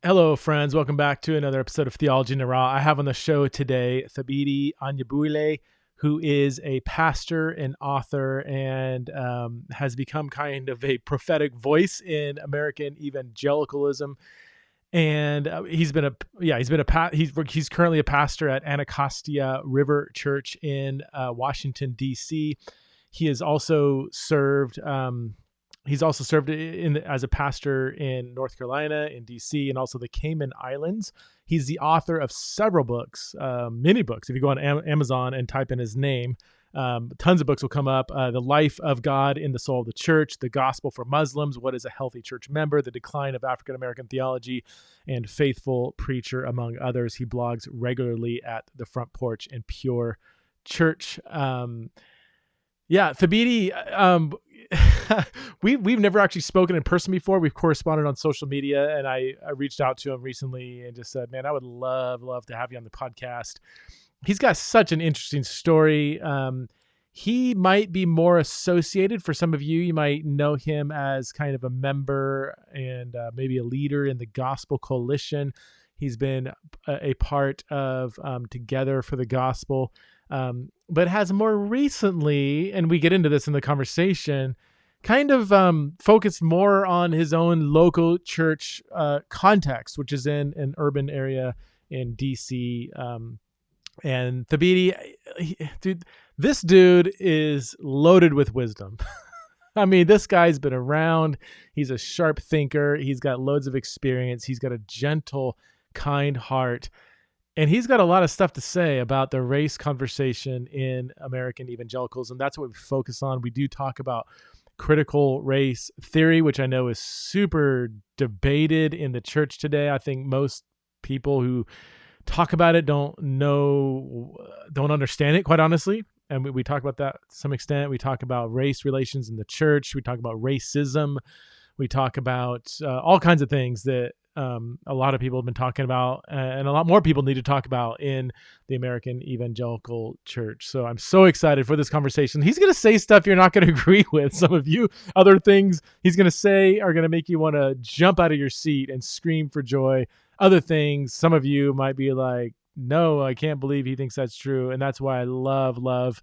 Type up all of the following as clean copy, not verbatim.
Hello, friends. Welcome back to another episode of Theology in the Raw. I have on the show today Thabiti Anyabwile, who is a pastor and author and has become kind of a prophetic voice in American evangelicalism. And he's currently a pastor at Anacostia River Church in Washington D.C. He has also served. He's also served as a pastor in North Carolina, in D.C., and also the Cayman Islands. He's the author of several books, many books. If you go on Amazon and type in his name, tons of books will come up. The Life of God in the Soul of the Church, The Gospel for Muslims, What is a Healthy Church Member, The Decline of African-American Theology, and Faithful Preacher, among others. He blogs regularly at the Front Porch and Pure Church. Thabiti, we've never actually spoken in person before. We've corresponded on social media, and I reached out to him recently and just said, man, I would love to have you on the podcast. He's got such an interesting story. He might be more associated for some of you. You might know him as kind of a member and maybe a leader in the Gospel Coalition. He's been a part of Together for the Gospel. But has more recently, and we get into this in the conversation, kind of focused more on his own local church context, which is in an urban area in DC. And Thabiti, this dude is loaded with wisdom. I mean, this guy's been around. He's a sharp thinker. He's got loads of experience. He's got a gentle, kind heart. And he's got a lot of stuff to say about the race conversation in American evangelicals, and that's what we focus on. We do talk about critical race theory, which I know is super debated in the church today. I think most people who talk about it don't understand it, quite honestly. And we talk about that to some extent. We talk about race relations in the church. We talk about racism. We talk about all kinds of things that a lot of people have been talking about, and a lot more people need to talk about in the American evangelical church. So I'm so excited for this conversation. He's going to say stuff you're not going to agree with. Some of you, other things he's going to say are going to make you want to jump out of your seat and scream for joy. Other things, some of you might be like, no, I can't believe he thinks that's true. And that's why I loved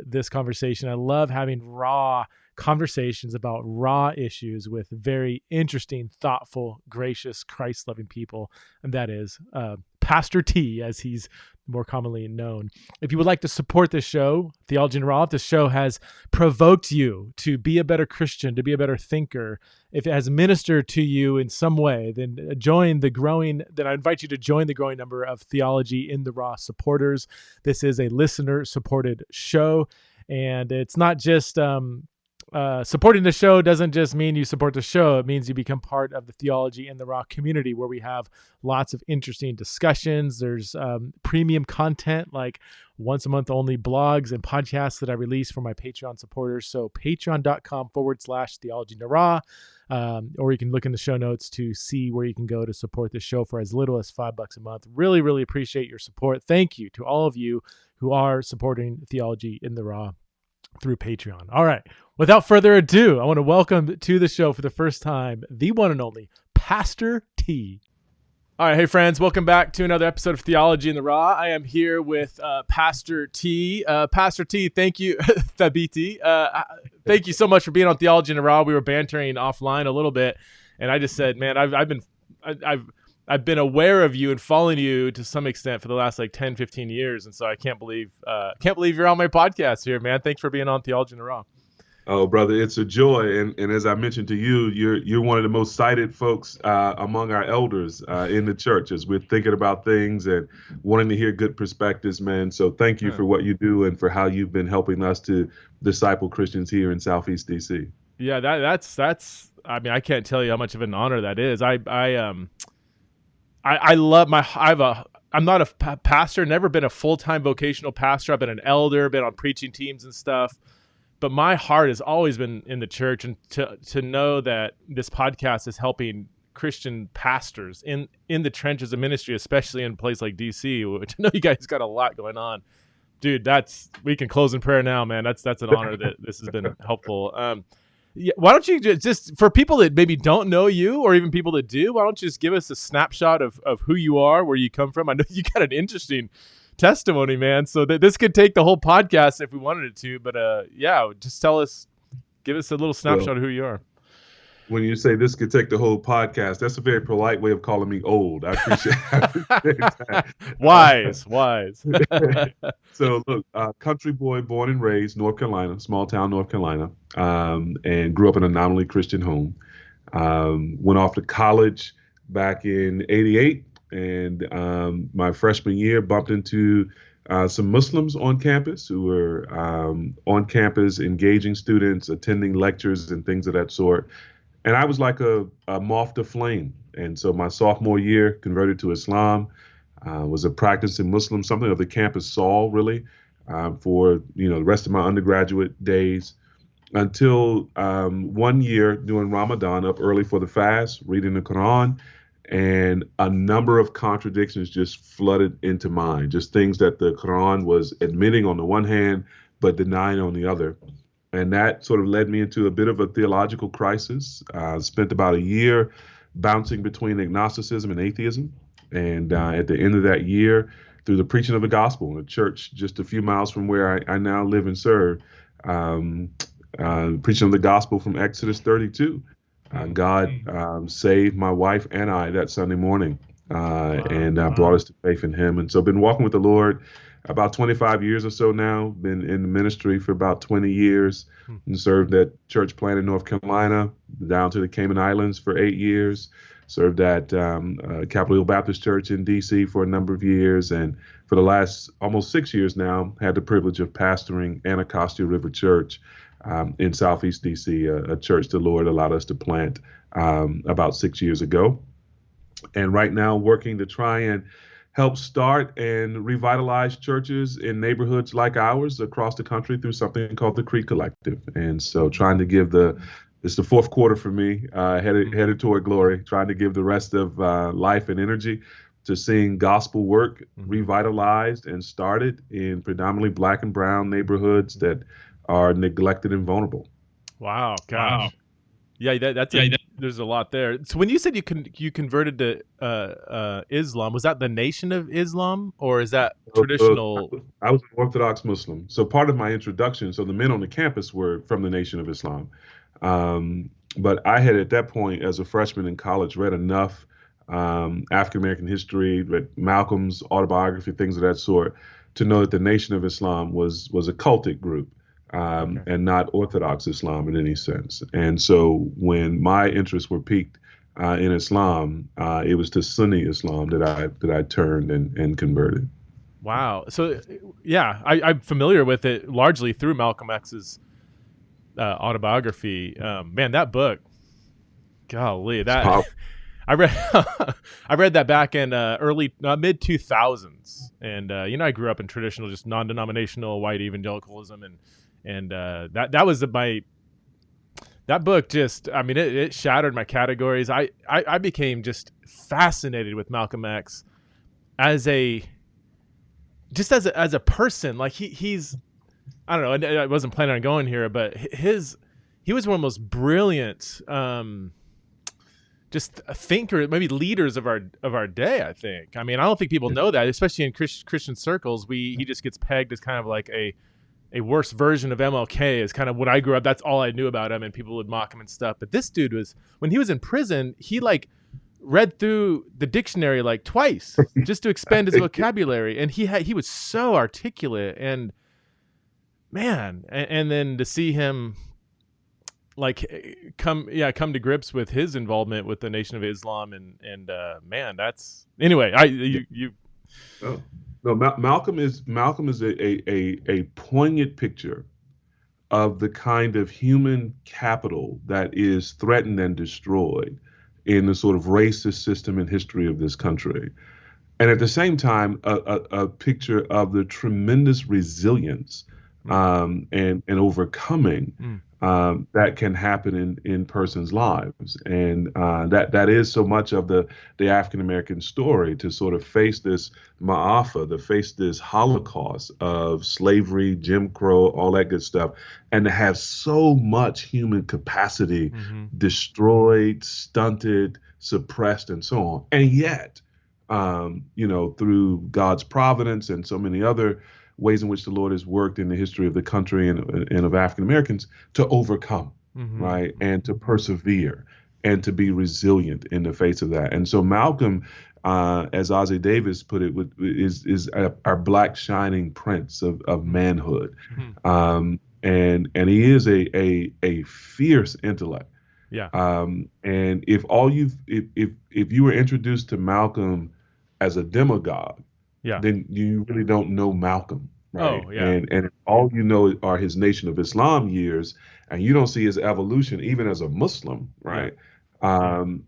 this conversation. I love having raw conversations about raw issues with very interesting, thoughtful, gracious, Christ-loving people. And that is Pastor T, as he's more commonly known. If you would like to support this show, Theology in Raw, if this show has provoked you to be a better Christian, to be a better thinker, if it has ministered to you in some way, then I invite you to join the growing number of Theology in the Raw supporters. This is a listener-supported show, and it's not just supporting the show doesn't just mean you support the show. It means you become part of the Theology in the Raw community, where we have lots of interesting discussions. There's premium content like once a month only blogs and podcasts that I release for my Patreon supporters. So patreon.com/Theology in the Raw. Or you can look in the show notes to see where you can go to support the show for as little as $5 a month. Really, really appreciate your support. Thank you to all of you who are supporting Theology in the Raw through Patreon. All right. Without further ado, I want to welcome to the show for the first time, the one and only Pastor T. All right. Hey, friends. Welcome back to another episode of Theology in the Raw. I am here with Pastor T. Pastor T, thank you, Thabiti. Thank you so much for being on Theology in the Raw. We were bantering offline a little bit, and I just said, man, I've been aware of you and following you to some extent for the last like 10, 15 years. And so I can't believe you're on my podcast here, man. Thanks for being on Theology in the Raw. Oh, brother, it's a joy. And as I mentioned to you, you're one of the most cited folks among our elders in the church as we're thinking about things and wanting to hear good perspectives, man. So thank you for what you do and for how you've been helping us to disciple Christians here in Southeast DC. Yeah, that's I mean, I can't tell you how much of an honor that is. I love I'm not a pastor, never been a full-time vocational pastor. I've been an elder, been on preaching teams and stuff. But my heart has always been in the church, and to know that this podcast is helping Christian pastors in the trenches of ministry, especially in a place like DC, which I know you guys got a lot going on. Dude, we can close in prayer now, man. That's an honor that this has been helpful. Yeah, why don't you just for people that maybe don't know you, or even people that do, why don't you just give us a snapshot of who you are, where you come from? I know you got an interesting testimony, man. So that this could take the whole podcast if we wanted it to. But yeah, just give us a little snapshot of who you are. When you say this could take the whole podcast, that's a very polite way of calling me old. I appreciate that. Wise. So look, country boy, born and raised, North Carolina, small town, North Carolina, and grew up in a nominally Christian home. Went off to college back in '88, and my freshman year bumped into some Muslims on campus who were on campus engaging students, attending lectures and things of that sort. And I was like a moth to flame. And so my sophomore year, converted to Islam, was a practicing Muslim, something of the campus Saul, really, for the rest of my undergraduate days, until 1 year during Ramadan, up early for the fast, reading the Quran, and a number of contradictions just flooded into mind, just things that the Quran was admitting on the one hand, but denying on the other. And that sort of led me into a bit of a theological crisis. Spent about a year bouncing between agnosticism and atheism. And at the end of that year, through the preaching of the gospel in a church just a few miles from where I now live and serve, preaching of the gospel from Exodus 32, God saved my wife and I that Sunday morning and brought us to faith in him. And so been walking with the Lord about 25 years or so now, been in the ministry for about 20 years, and served at church plant in North Carolina, down to the Cayman Islands for 8 years, served at Capitol Hill Baptist Church in D.C. for a number of years, and for the last almost 6 years now, had the privilege of pastoring Anacostia River Church in Southeast D.C., a church the Lord allowed us to plant about 6 years ago. And right now working to try and help start and revitalize churches in neighborhoods like ours across the country through something called the Creek Collective. And so trying to give it's the fourth quarter for me, headed toward glory, trying to give the rest of life and energy to seeing gospel work revitalized and started in predominantly Black and brown neighborhoods that are neglected and vulnerable. Wow, gosh. Wow. Yeah, there's a lot there. So when you said you converted to Islam, was that the Nation of Islam, or is that traditional? I was an Orthodox Muslim. So part of my introduction, so the men on the campus were from the Nation of Islam. But I had at that point, as a freshman in college, read enough African-American history, read Malcolm's autobiography, things of that sort, to know that the Nation of Islam was a cultic group. And not Orthodox Islam in any sense. And so when my interests were piqued in Islam, it was to Sunni Islam that I turned and converted. Wow. So, yeah, I'm familiar with it largely through Malcolm X's autobiography. Man, that book, golly, that I read that back in early mid 2000s, and I grew up in traditional, just non-denominational white evangelicalism, and that was that book just, I mean, it shattered my categories. I became just fascinated with Malcolm X as a person. Like he's, I don't know, I wasn't planning on going here, but he was one of the most brilliant, just thinker, maybe leaders of our day, I think. I mean, I don't think people know that, especially in Christian circles. He just gets pegged as kind of like a worse version of MLK is kind of what I grew up. That's all I knew about him, and people would mock him and stuff. But this dude when he was in prison, he like read through the dictionary like twice just to expand his vocabulary. And he was so articulate, and man, and then to see him like come to grips with his involvement with the Nation of Islam and man, that's anyway. No, Malcolm is a poignant picture of the kind of human capital that is threatened and destroyed in the sort of racist system and history of this country. And at the same time, a picture of the tremendous resilience and overcoming Mm. that can happen in persons' lives. And that is so much of the African American story, to sort of face this ma'afa, to face this Holocaust of slavery, Jim Crow, all that good stuff, and to have so much human capacity destroyed, stunted, suppressed, and so on. And yet, through God's providence and so many other ways in which the Lord has worked in the history of the country and of African Americans, to overcome, right, and to persevere and to be resilient in the face of that. And so Malcolm, as Ossie Davis put it, is our black shining prince of manhood, and he is a fierce intellect. Yeah. And if you were introduced to Malcolm as a demagogue, then you really don't know Malcolm, right? Oh, yeah. And all you know are his Nation of Islam years, and you don't see his evolution even as a Muslim, right? And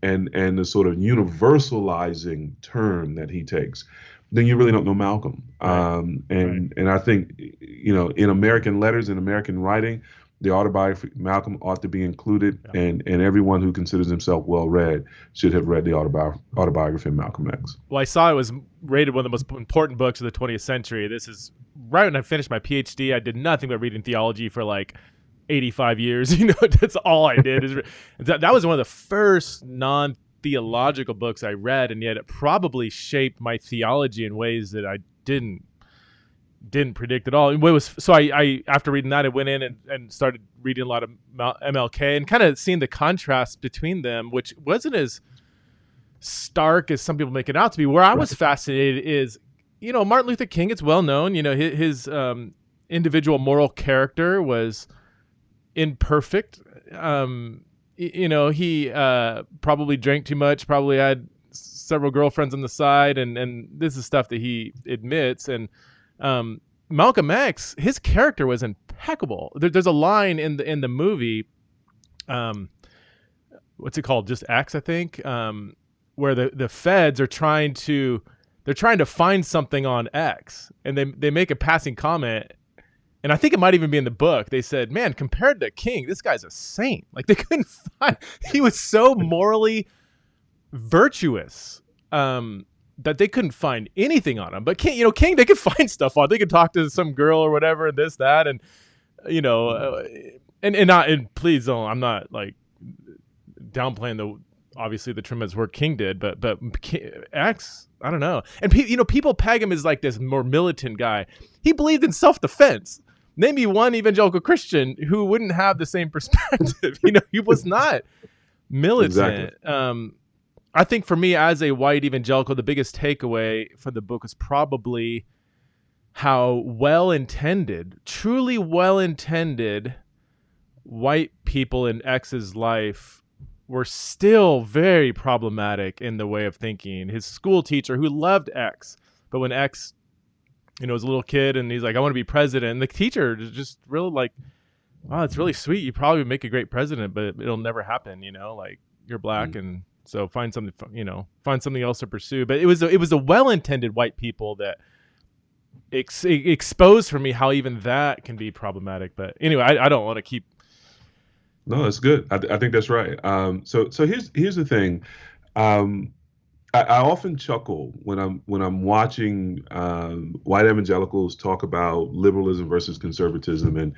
the sort of universalizing turn that he takes, then you really don't know Malcolm. And I think, in American letters and American writing, the Autobiography Malcolm ought to be included, and everyone who considers himself well-read should have read the Autobiography of Malcolm X. Well, I saw it was rated one of the most important books of the 20th century. This is right when I finished my PhD. I did nothing but reading theology for like 85 years. That's all I did. That was one of the first non-theological books I read, and yet it probably shaped my theology in ways that I didn't predict at all. I after reading that, I went in and started reading a lot of MLK and kind of seeing the contrast between them, which wasn't as stark as some people make it out to be. Where I was fascinated is, Martin Luther King, it's well known, his individual moral character was imperfect. He probably drank too much, probably had several girlfriends on the side, and this is stuff that he admits. And Malcolm X, his character was impeccable. There's a line in the movie, what's it called? Just X, I think, where the feds are trying to find something on X, and they make a passing comment, and I think it might even be in the book. They said, "Man, compared to King, this guy's a saint." Like, they couldn't find. He was so morally virtuous. That they couldn't find anything on him. But King, they could find stuff on. They could talk to some girl or whatever, and this, that, and and please don't. I'm not like downplaying obviously the tremendous work King did, but X, I don't know. And people peg him as like this more militant guy. He believed in self-defense. Name me one evangelical Christian who wouldn't have the same perspective. He was not militant. Exactly. I think for me as a white evangelical, the biggest takeaway from the book was probably how truly well-intended white people in X's life were still very problematic in the way of thinking. His school teacher who loved X, but when X, was a little kid and he's like, "I want to be president," and the teacher is just really like, "Wow, it's really sweet. You probably would make a great president, but it'll never happen. Like, you're black and so find something else to pursue." But it was a well-intended white people that exposed for me how even that can be problematic. But anyway, I don't want to keep. No, that's good. I think that's right. So here's the thing. I often chuckle when I'm watching white evangelicals talk about liberalism versus conservatism, and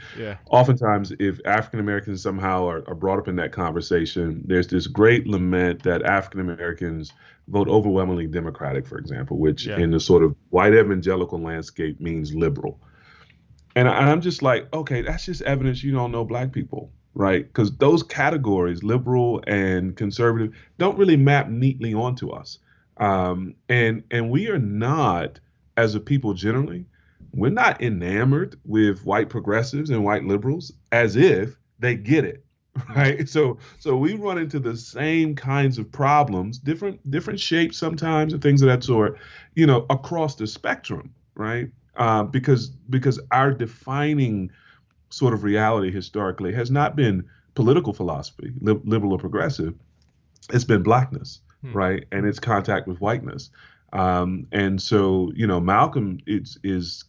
oftentimes if African Americans somehow are brought up in that conversation, there's this great lament that African Americans vote overwhelmingly Democratic, for example, which in the sort of white evangelical landscape means liberal. And I'm just like, okay, that's just evidence you don't know black people, right? Because those categories, liberal and conservative, don't really map neatly onto us. And we are not, as a people generally, we're not enamored with white progressives and white liberals as if they get it, right? So we run into the same kinds of problems, different shapes sometimes and things of that sort, across the spectrum, right? Because our defining sort of reality historically has not been political philosophy, liberal or progressive. It's been blackness. Right. And its contact with whiteness. And so, Malcolm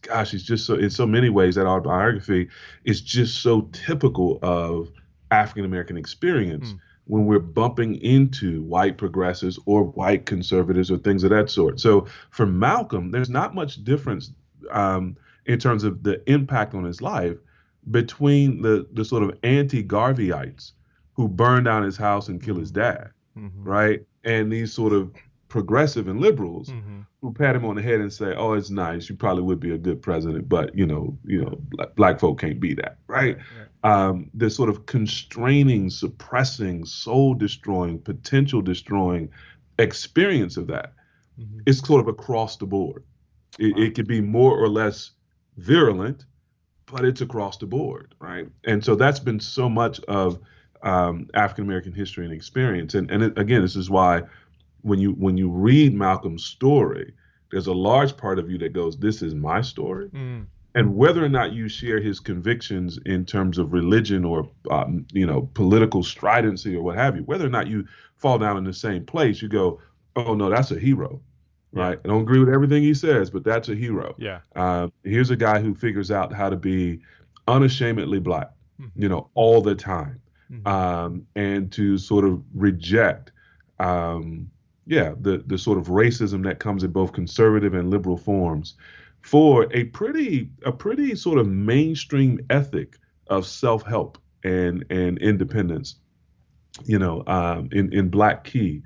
gosh, he's just so, in so many ways, that autobiography is just so typical of African American experience when we're bumping into white progressives or white conservatives or things of that sort. So for Malcolm, there's not much difference in terms of the impact on his life between the sort of anti-Garveyites who burned down his house and killed his dad, right? And these sort of progressive and liberals who pat him on the head and say, "Oh, it's nice. You probably would be a good president, but black folk can't be that," right? The sort of constraining, suppressing, soul destroying, potential destroying experience of that is sort of across the board. It could be more or less virulent, but it's across the board, right? And so that's been so much of African American history and experience. And again, this is why when you read Malcolm's story, there's a large part of you that goes, "This is my story." And whether or not you share his convictions in terms of religion or political stridency or what have you, whether or not you fall down in the same place, you go, "Oh no, that's a hero." Right. I don't agree with everything he says, but that's a hero. Yeah. Here's a guy who figures out how to be unashamedly black, all the time, and to sort of reject, the sort of racism that comes in both conservative and liberal forms, for a pretty sort of mainstream ethic of self-help and independence, in Black Key.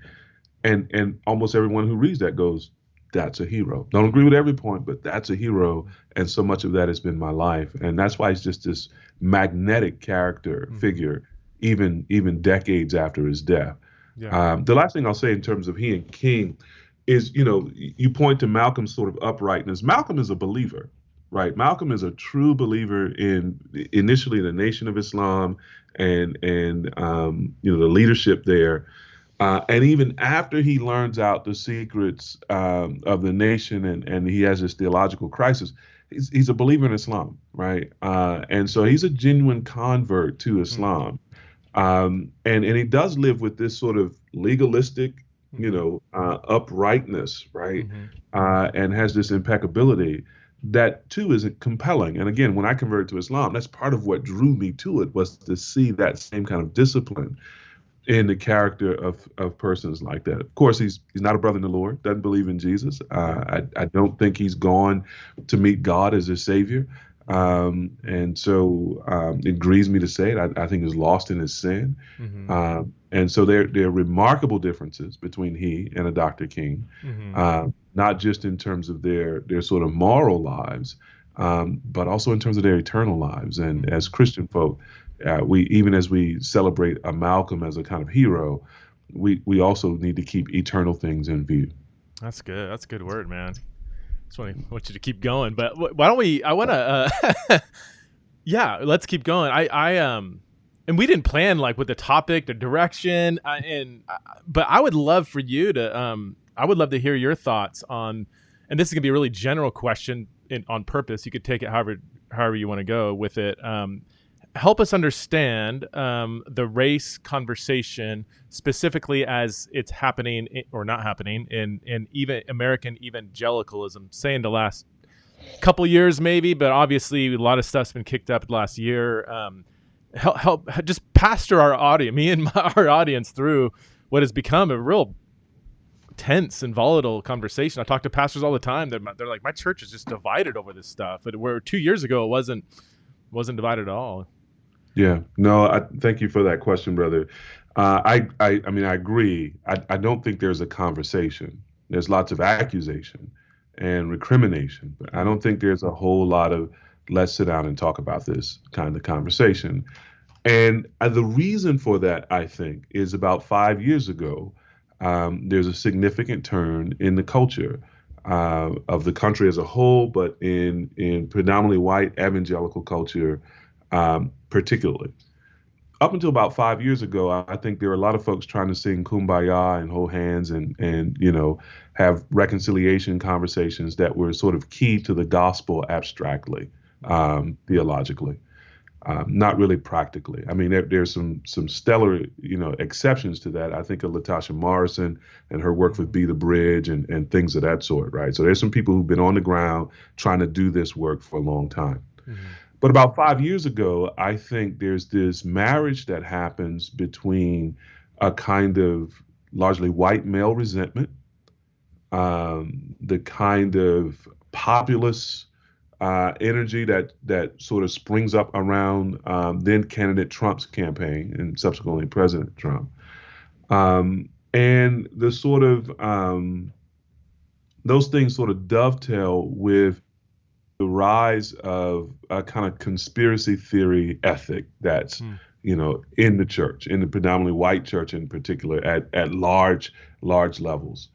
And almost everyone who reads that goes, "That's a hero." Don't agree with every point, but that's a hero. And so much of that has been my life. And that's why he's just this magnetic character figure, even decades after his death. Yeah. The last thing I'll say in terms of he and King is, you point to Malcolm's sort of uprightness. Malcolm is a believer, right? Malcolm is a true believer in initially the Nation of Islam and the leadership there. And even after he learns out the secrets of the nation and he has this theological crisis, he's a believer in Islam, right? And so he's a genuine convert to Islam. And he does live with this sort of legalistic, uprightness, right? And has this impeccability that too is compelling. And again, when I converted to Islam, that's part of what drew me to it, was to see that same kind of discipline in the character of persons like that. Of course, he's not a brother in the Lord, doesn't believe in Jesus. I don't think he's gone to meet God as his savior. And so it grieves me to say it. I think he's lost in his sin. And so there are remarkable differences between he and a Dr. King, not just in terms of their sort of moral lives, but also in terms of their eternal lives. And as Christian folk, even as we celebrate a Malcolm as a kind of hero, we also need to keep eternal things in view. That's good. That's a good word, man. Just want you to keep going, but why don't we? I want to. Yeah, let's keep going. And we didn't plan like with the topic, the direction, but I would love for you to. I would love to hear your thoughts on, and this is gonna be a really general question on purpose. You could take it however you want to go with it. Help us understand the race conversation, specifically as it's happening or not happening in even American evangelicalism, say in the last couple years maybe, but obviously a lot of stuff's been kicked up the last year. Help just pastor our audience, me and our audience, through what has become a real tense and volatile conversation. I talk to pastors all the time. They're like, my church is just divided over this stuff. But where 2 years ago it wasn't divided at all. Yeah, no, thank you for that question, brother. I mean, I agree. I don't think there's a conversation. There's lots of accusation and recrimination, but I don't think there's a whole lot of let's sit down and talk about this kind of conversation. And the reason for that, I think, is about 5 years ago, there's a significant turn in the culture of the country as a whole, but in predominantly white evangelical culture, particularly. Up until about 5 years ago, I think there were a lot of folks trying to sing Kumbaya and hold hands and have reconciliation conversations that were sort of key to the gospel abstractly, theologically. not really practically. I mean, there's some stellar, exceptions to that. I think of Latasha Morrison and her work with Be the Bridge and things of that sort, right? So there's some people who've been on the ground trying to do this work for a long time. But about 5 years ago, I think there's this marriage that happens between a kind of largely white male resentment, the kind of populist energy that sort of springs up around then candidate Trump's campaign and subsequently President Trump, and the sort of those things sort of dovetail with the rise of a kind of conspiracy theory ethic that's in the church, in the predominantly white church in particular, at large levels.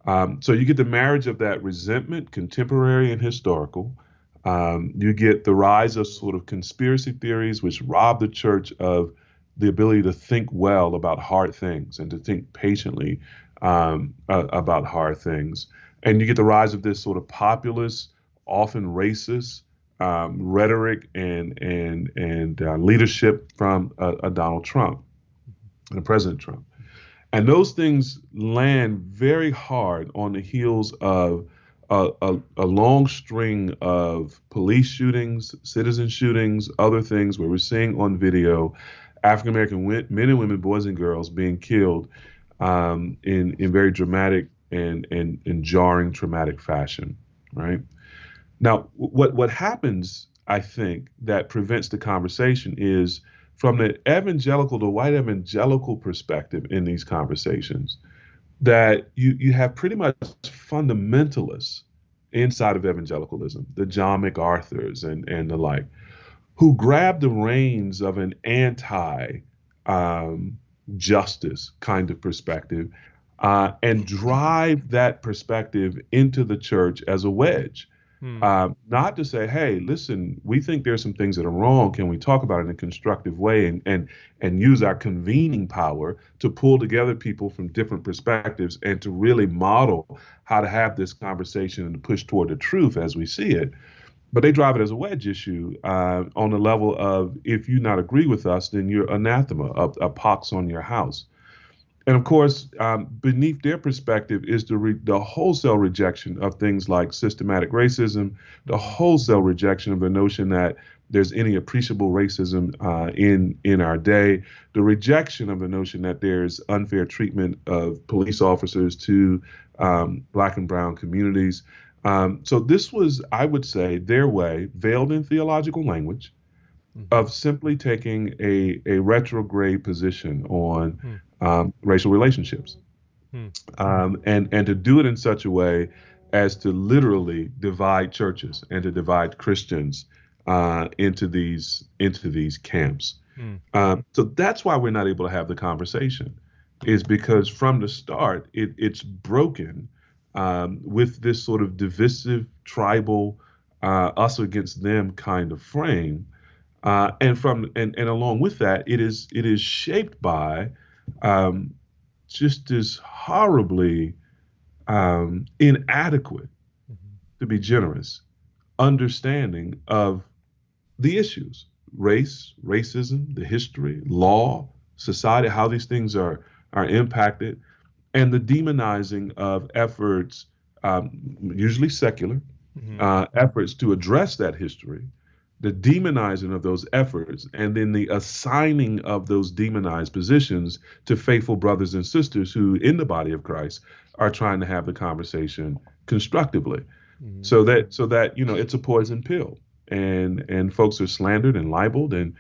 So you get the marriage of that resentment, contemporary and historical. You get the rise of sort of conspiracy theories, which rob the church of the ability to think well about hard things and to think patiently about hard things. And you get the rise of this sort of populist, often racist rhetoric and leadership from a Donald Trump and a President Trump. And those things land very hard on the heels of a long string of police shootings, citizen shootings, other things where we're seeing on video African-American men and women, boys and girls being killed in very dramatic and jarring, traumatic fashion, right? Now, what happens, I think, that prevents the conversation is from the white evangelical perspective in these conversations, that you have pretty much fundamentalists inside of evangelicalism, the John MacArthurs and the like, who grab the reins of an anti-justice kind of perspective and drive that perspective into the church as a wedge. Not to say, hey, listen, we think there's some things that are wrong. Can we talk about it in a constructive way and use our convening power to pull together people from different perspectives and to really model how to have this conversation and to push toward the truth as we see it. But they drive it as a wedge issue on the level of, if you not agree with us, then you're anathema, a pox on your house. And of course, beneath their perspective is the wholesale rejection of things like systematic racism, the wholesale rejection of the notion that there's any appreciable racism in our day, the rejection of the notion that there's unfair treatment of police officers to Black and brown communities. So this was, I would say, their way, veiled in theological language, of simply taking a retrograde position on racial relationships, and to do it in such a way as to literally divide churches and to divide Christians into these camps. So that's why we're not able to have the conversation, is because from the start it's broken with this sort of divisive, tribal, us against them kind of frame. And along with that, it is shaped by just this horribly inadequate, to be generous, understanding of the issues: race, racism, the history, law, society, how these things are impacted, and the demonizing of efforts, usually secular, efforts to address that history, the demonizing of those efforts, and then the assigning of those demonized positions to faithful brothers and sisters who, in the body of Christ, are trying to have the conversation constructively. So that it's a poison pill, and folks are slandered and libeled, and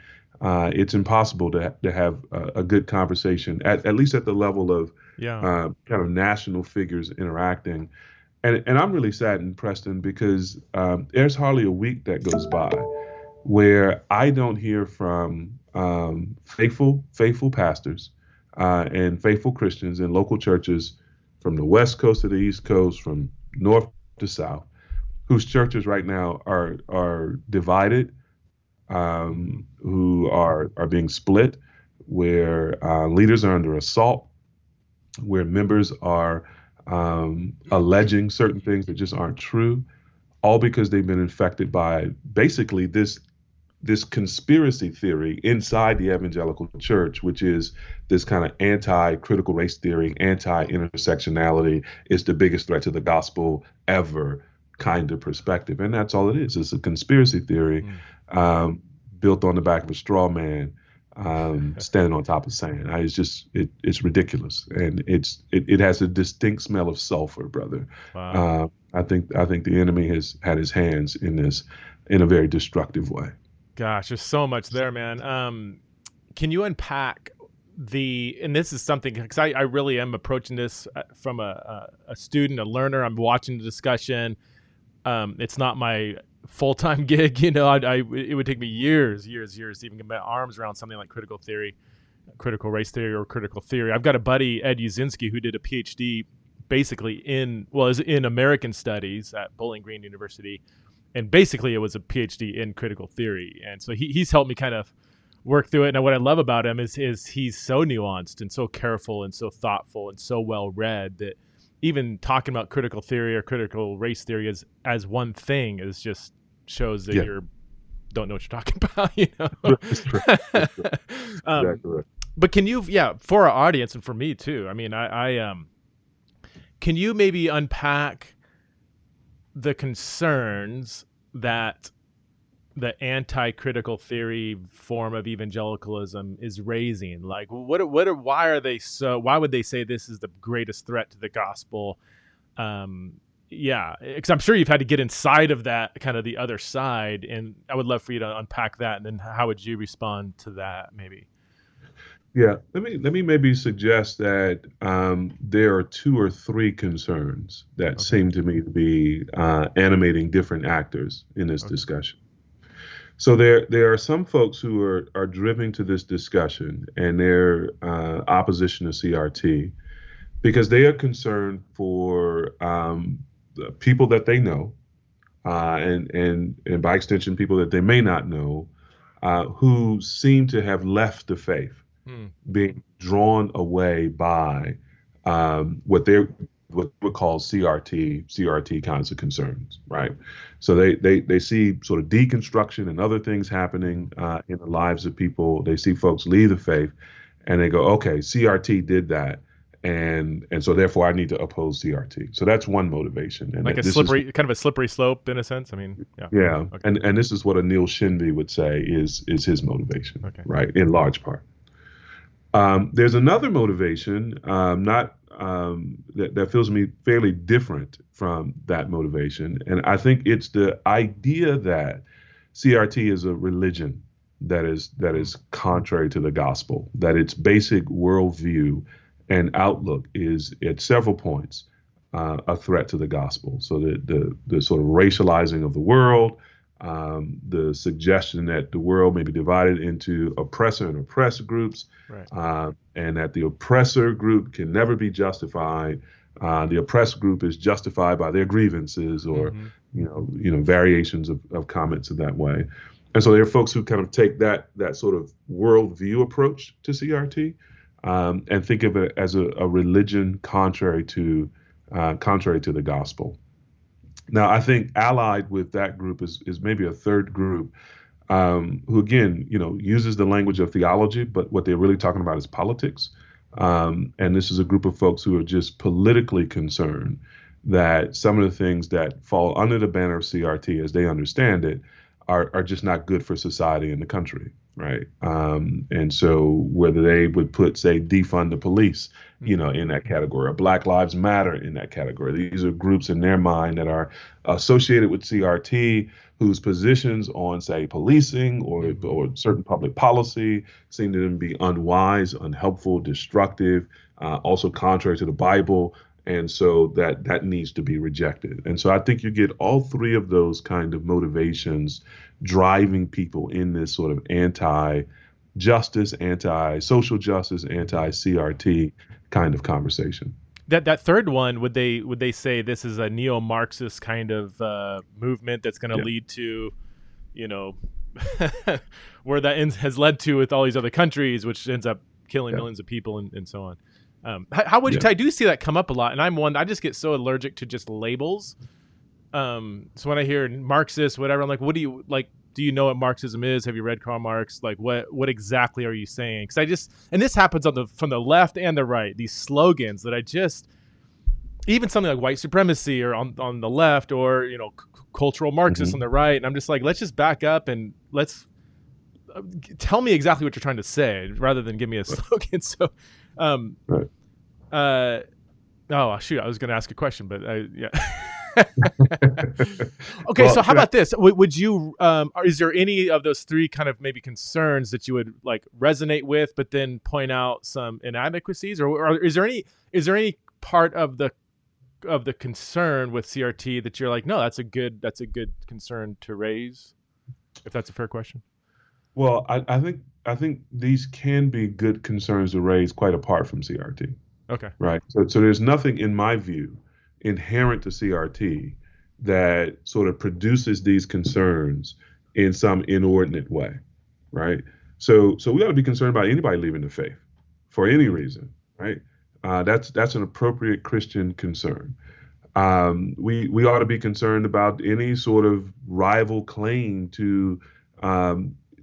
it's impossible to have a good conversation at least at the level of kind of national figures interacting. And I'm really saddened, Preston, because there's hardly a week that goes by where I don't hear from faithful pastors and faithful Christians in local churches from the West Coast to the East Coast, from North to South, whose churches right now are divided, who are being split, where leaders are under assault, where members are alleging certain things that just aren't true, all because they've been infected by basically this this conspiracy theory inside the evangelical church, which is this kind of anti-critical race theory, anti-intersectionality is the biggest threat to the gospel ever kind of perspective. And that's all it is. It's a conspiracy theory built on the back of a straw man standing on top of sand. It's ridiculous. And it has a distinct smell of sulfur, brother. Wow. I think the enemy has had his hands in this in a very destructive way. Gosh, there's so much there, man. Can you unpack and this is something, because I really am approaching this from a student, a learner. I'm watching the discussion. It's not my full-time gig, you know. It would take me years to even get my arms around something like critical race theory or critical theory. I've got a buddy, Ed Uzinski, who did a PhD basically in American Studies at Bowling Green University. And basically it was a PhD in critical theory. And so he's helped me kind of work through it. And what I love about him is he's so nuanced and so careful and so thoughtful and so well read that even talking about critical theory or critical race theory as one thing is just shows that you don't know what you're talking about, you know? That's right. Exactly right. But can you, for our audience and for me too, I mean, I can you maybe unpack the concerns that the anti-critical theory form of evangelicalism is raising? Like, why would they say this is the greatest threat to the gospel? Because I'm sure you've had to get inside of that, kind of the other side, and I would love for you to unpack that. And then how would you respond to that, maybe? Yeah, let me maybe suggest that there are two or three concerns that seem to me to be animating different actors in this discussion. So there are some folks who are driven to this discussion and their opposition to CRT because they are concerned for the people that they know, and by extension people that they may not know, who seem to have left the faith. Being drawn away by what we call CRT kinds of concerns, right? So they see sort of deconstruction and other things happening in the lives of people. They see folks leave the faith, and they go, okay, CRT did that, and so therefore I need to oppose CRT. So that's one motivation. And like kind of a slippery slope in a sense. I mean, yeah. Okay. And this is what Anil Shinvi would say is his motivation, right? In large part. There's another motivation, that feels to me fairly different from that motivation, and I think it's the idea that CRT is a religion that is contrary to the gospel, that its basic worldview and outlook is at several points a threat to the gospel. So the sort of racializing of the world. The suggestion that the world may be divided into oppressor and oppressed groups, right. And that the oppressor group can never be justified. The oppressed group is justified by their grievances or, variations of comments in that way. And so there are folks who kind of take that sort of worldview approach to CRT and think of it as a religion contrary to the gospel. Now, I think allied with that group is maybe a third group who, again, uses the language of theology, but what they're really talking about is politics. And this is a group of folks who are just politically concerned that some of the things that fall under the banner of CRT, as they understand it, are just not good for society and the country, right? And so whether they would put, say, defund the police, in that category, or Black Lives Matter in that category. These are groups in their mind that are associated with CRT, whose positions on, say, policing or certain public policy seem to them be unwise, unhelpful, destructive, also contrary to the Bible. And so that needs to be rejected. And so I think you get all three of those kind of motivations driving people in this sort of anti-justice, anti-social justice, anti-CRT kind of conversation. That third one, would they say this is a neo-Marxist kind of movement that's going to lead to, where that has led to with all these other countries, which ends up killing millions of people and so on. How would you? I do see that come up a lot, and I just get so allergic to just labels. So when I hear Marxist, whatever, I'm like, what do you like? do you know what Marxism is? Have you read Karl Marx? Like, what exactly are you saying? Because and this happens from the left and the right, these slogans that even something like white supremacy or on the left, or, cultural Marxists on the right. And I'm just like, let's just back up and let's tell me exactly what you're trying to say rather than give me a slogan. So, Right. oh shoot, I was going to ask a question, but yeah. Okay, Well, so how about this? Would you is there any of those three kind of maybe concerns that you would like resonate with, but then point out some inadequacies, or is there any part of the concern with CRT that you're like, no, that's a good concern to raise, if that's a fair question? Well, I think these can be good concerns to raise quite apart from CRT. Okay. Right. So there's nothing, in my view, inherent to CRT that sort of produces these concerns in some inordinate way. Right. So we ought to be concerned about anybody leaving the faith for any reason. Right. That's an appropriate Christian concern. We ought to be concerned about any sort of rival claim to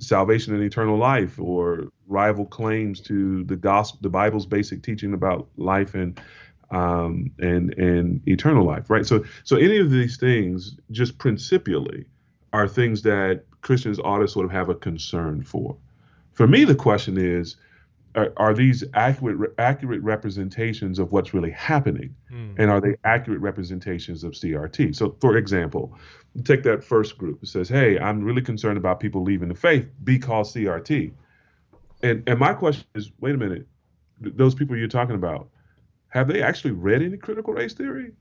salvation and eternal life, or rival claims to the gospel, the Bible's basic teaching about life and eternal life, right? So any of these things, just principially, are things that Christians ought to sort of have a concern for. For me, the question is, are these accurate representations of what's really happening? And are they accurate representations of CRT? So, for example, take that first group. It says, hey, I'm really concerned about people leaving the faith because CRT. And my question is, wait a minute, those people you're talking about, have they actually read any critical race theory?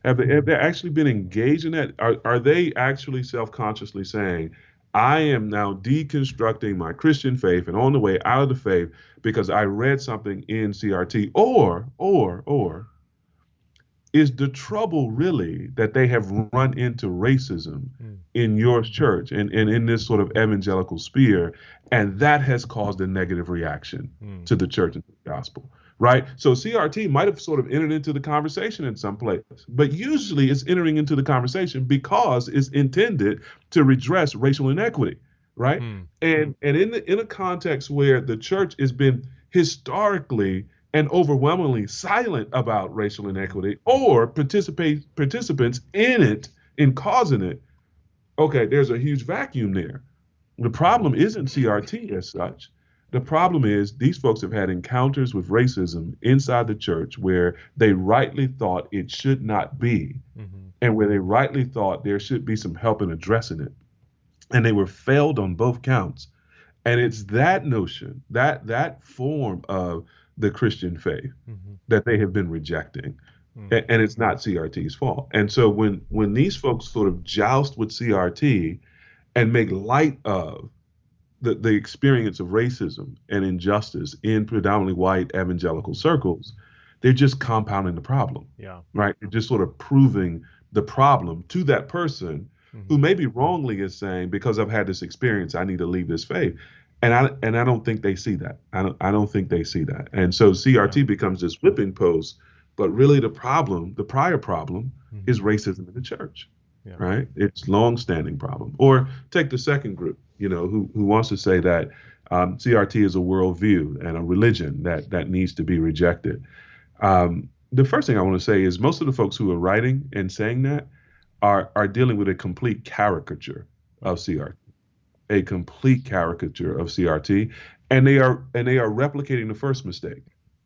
Have they actually been engaged in that? Are they actually self-consciously saying, I am now deconstructing my Christian faith and on the way out of the faith because I read something in CRT? Or is the trouble really that they have run into racism in your church and in this sort of evangelical sphere, and that has caused a negative reaction to the church and the gospel? Right. So CRT might have sort of entered into the conversation in some places, but usually it's entering into the conversation because it's intended to redress racial inequity. Right. And in a context where the church has been historically and overwhelmingly silent about racial inequity or participants in it, in causing it, okay, there's a huge vacuum there. The problem isn't CRT as such. The problem is these folks have had encounters with racism inside the church where they rightly thought it should not be, and where they rightly thought there should be some help in addressing it. And they were failed on both counts. And it's that notion, that form of the Christian faith that they have been rejecting. And it's not CRT's fault. And so when these folks sort of joust with CRT and make light of the experience of racism and injustice in predominantly white evangelical circles, they're just compounding the problem. Yeah. Right. They're just sort of proving the problem to that person who maybe wrongly is saying, because I've had this experience, I need to leave this faith. And I don't think they see that. I don't think they see that. And so CRT becomes this whipping post, but really the prior problem is racism in the church. Yeah. Right. It's longstanding problem. Or take the second group, who wants to say that CRT is a worldview and a religion that needs to be rejected. The first thing I want to say is most of the folks who are writing and saying that are dealing with a complete caricature of CRT, a complete caricature of CRT, and they are replicating the first mistake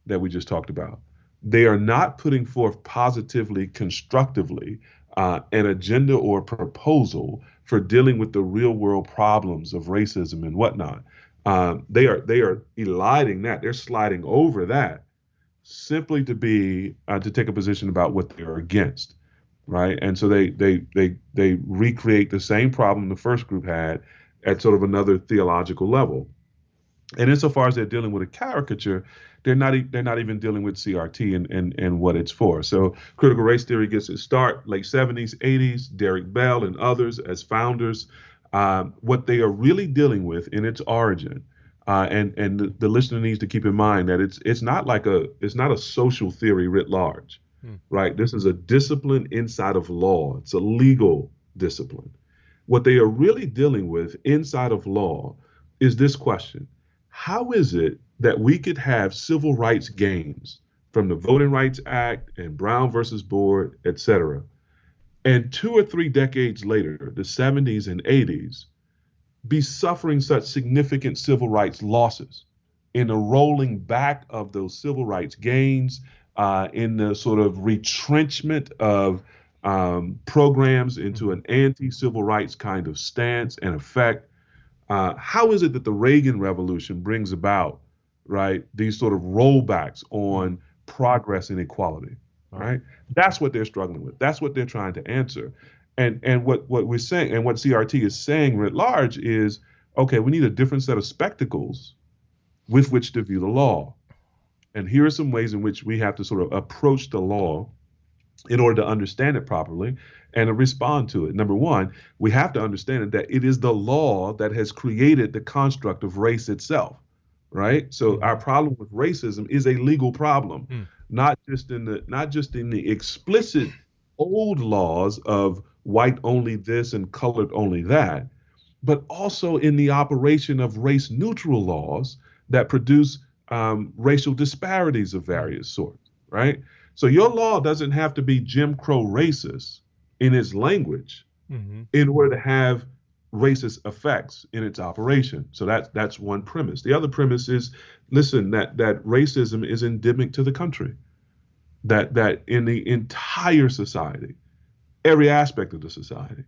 that we just talked about. They are not putting forth positively, constructively, an agenda or proposal for dealing with the real world problems of racism and whatnot. They are eliding that. They're sliding over that simply to take a position about what they're against, right? And so they recreate the same problem the first group had at sort of another theological level. And insofar as they're dealing with a caricature, they're not even dealing with CRT and what it's for. So critical race theory gets its start late 70s, 80s, Derek Bell and others as founders. What they are really dealing with in its origin, and the listener needs to keep in mind that it's not a social theory writ large, right? This is a discipline inside of law. It's a legal discipline What they are really dealing with inside of law is this question: how is it that we could have civil rights gains from the Voting Rights Act and Brown versus Board, et cetera, and 2 or 3 decades later, the 70s and 80s, be suffering such significant civil rights losses in the rolling back of those civil rights gains, in the sort of retrenchment of programs into an anti-civil rights kind of stance and effect? How is it that the Reagan Revolution brings about, right, these sort of rollbacks on progress and equality, right? That's what they're struggling with. That's what they're trying to answer. And what we're saying, and what CRT is saying writ large is, okay, we need a different set of spectacles with which to view the law. And here are some ways in which we have to sort of approach the law in order to understand it properly and to respond to it. Number one, we have to understand that it is the law that has created the construct of race itself, right? So our problem with racism is a legal problem, not just in the explicit old laws of white only this and colored only that, but also in the operation of race neutral laws that produce racial disparities of various sorts, right? So your law doesn't have to be Jim Crow racist in its language in order to have racist effects in its operation. So that's one premise. The other premise is, listen, that racism is endemic to the country, that in the entire society, every aspect of the society,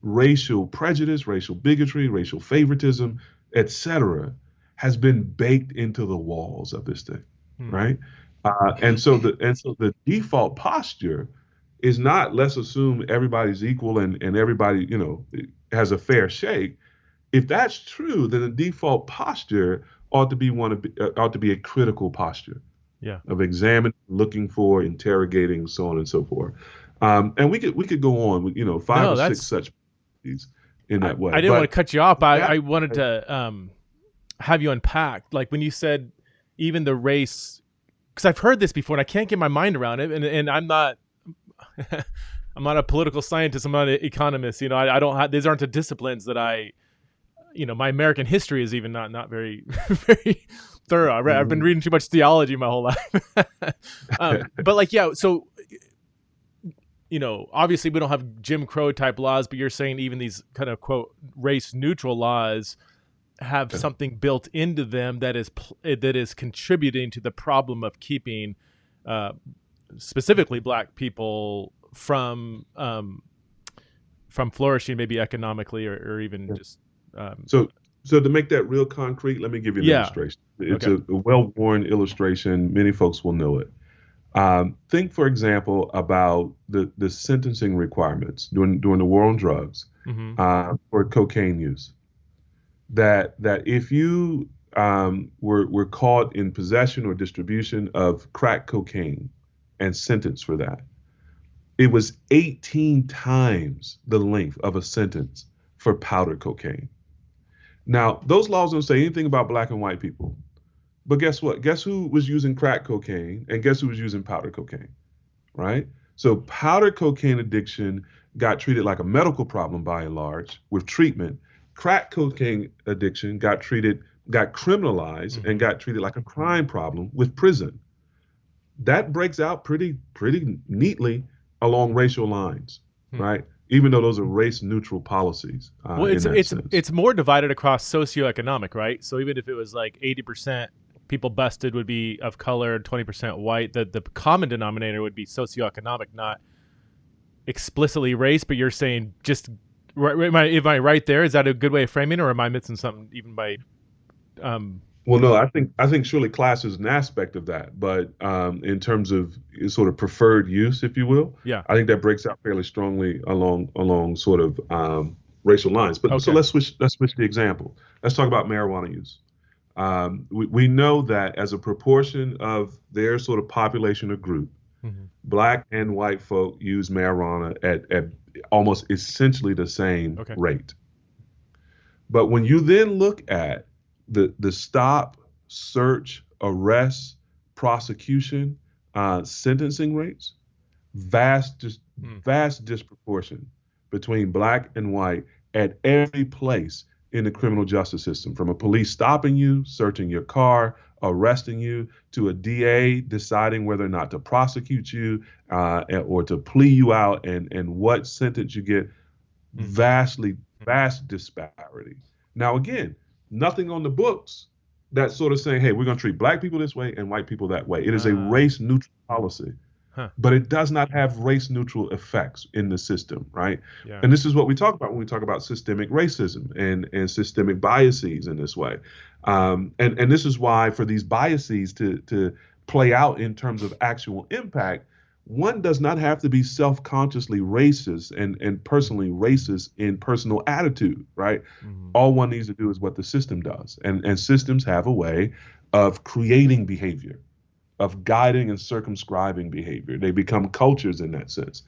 racial prejudice, racial bigotry, racial favoritism, etc., has been baked into the walls of this thing, right? And so the default posture is not, let's assume everybody's equal and everybody, has a fair shake. If that's true, then the default posture ought to be a critical posture, of examining, looking for, interrogating, so on and so forth. And we could go on with 5 or 6 such in that way. I didn't want to cut you off. I wanted to have you unpack, like when you said even the race, because I've heard this before and I can't get my mind around it. And I'm not I'm not a political scientist. I'm not an economist. I don't have, these aren't the disciplines that my American history is even not very very thorough. I've been reading too much theology my whole life. So obviously we don't have Jim Crow type laws, but you're saying even these kind of quote race neutral laws have something built into them that is contributing to the problem of keeping specifically Black people from flourishing, maybe economically or even just. So to make that real concrete, let me give you an illustration. It's a well-worn illustration. Many folks will know it. Think, for example, about the sentencing requirements during the war on drugs for cocaine use. That if you were caught in possession or distribution of crack cocaine and sentenced for that, it was 18 times the length of a sentence for powder cocaine. Now, those laws don't say anything about Black and white people. But guess what? Guess who was using crack cocaine and guess who was using powder cocaine, right? So powder cocaine addiction got treated like a medical problem by and large with treatment. Crack cocaine addiction got criminalized and got treated like a crime problem with prison. That breaks out pretty neatly along racial lines, right? Even though those are race neutral policies. Well, it's more divided across socioeconomic, right? So even if it was like 80% people busted would be of color, 20% white, the common denominator would be socioeconomic, not explicitly race. But you're saying just, am I right there? Is that a good way of framing it, or am I missing something even by? Well, no, I think surely class is an aspect of that, but in terms of sort of preferred use, if you will, I think that breaks out fairly strongly along sort of racial lines. But so let's switch the example. Let's talk about marijuana use. We know that as a proportion of their sort of population or group, Black and white folk use marijuana at almost essentially the same rate. But when you then look at the stop, search, arrest, prosecution, sentencing rates, vast disproportion between black and white at every place in the criminal justice system, from a police stopping you, searching your car, arresting you, to a DA deciding whether or not to prosecute you or to plea you out and what sentence you get. Vast disparity. Now, again, nothing on the books that's sort of saying, hey, we're going to treat black people this way and white people that way. It is a race neutral policy. But it does not have race neutral effects in the system, right? Yeah. And this is what we talk about when we talk about systemic racism and systemic biases in this way. And this is why for these biases to play out in terms of actual impact, one does not have to be self-consciously racist and personally racist in personal attitude, right? All one needs to do is what the system does. And systems have a way of creating behavior, of guiding and circumscribing behavior. They become cultures in that sense.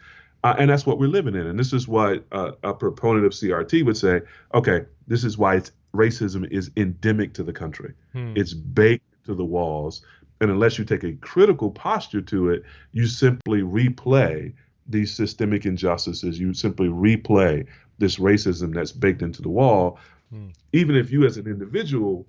And that's what we're living in. And this is what a proponent of CRT would say, okay, this is why racism is endemic to the country. It's baked to the walls. And unless you take a critical posture to it, you simply replay these systemic injustices. You simply replay this racism that's baked into the wall, even if you as an individual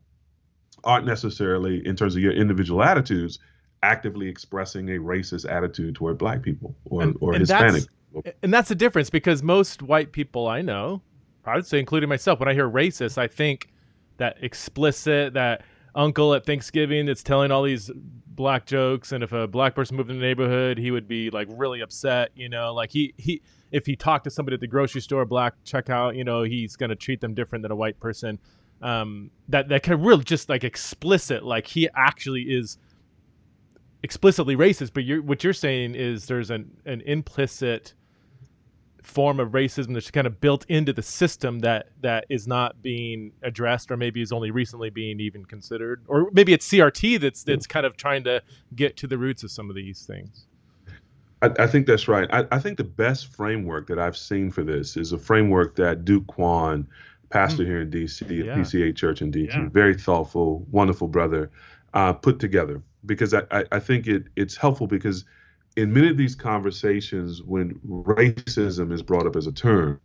aren't necessarily, in terms of your individual attitudes, actively expressing a racist attitude toward black people or Hispanic people. And that's the difference, because most white people I know, I would say including myself, when I hear racist, I think that explicit, that uncle at Thanksgiving that's telling all these black jokes, and if a black person moved in the neighborhood, he would be like really upset, like he if he talked to somebody at the grocery store, black checkout, he's going to treat them different than a white person. That can really just like explicit, like he actually is explicitly racist. But what you're saying is there's an implicit form of racism that's kind of built into the system that is not being addressed, or maybe is only recently being even considered, or maybe it's CRT that's kind of trying to get to the roots of some of these things. I think that's right. I think the best framework that I've seen for this is a framework that Duke Kwan, pastor here in D.C., at PCA Church in D.C., very thoughtful, wonderful brother, put together. Because I think it's helpful, because in many of these conversations, when racism is brought up as a term,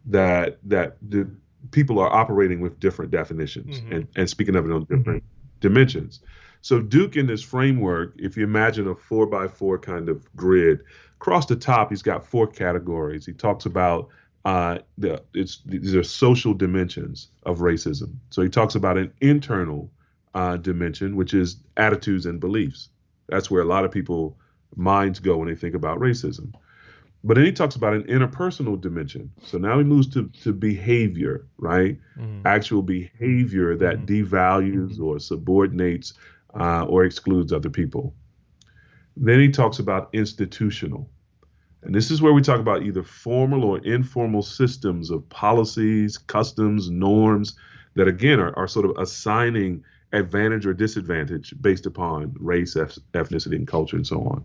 that the people are operating with different definitions and speaking of it on different dimensions. So Duke, in this framework, if you imagine a 4x4 kind of grid, across the top, he's got 4 categories. He talks about these are social dimensions of racism. So he talks about an internal dimension, which is attitudes and beliefs. That's where a lot of people minds go when they think about racism. But then he talks about an interpersonal dimension. So now he moves to behavior, right? Actual behavior that devalues or subordinates or excludes other people. Then he talks about institutional. And this is where we talk about either formal or informal systems of policies, customs, norms that, again, are sort of assigning advantage or disadvantage based upon race, ethnicity, and culture, and so on.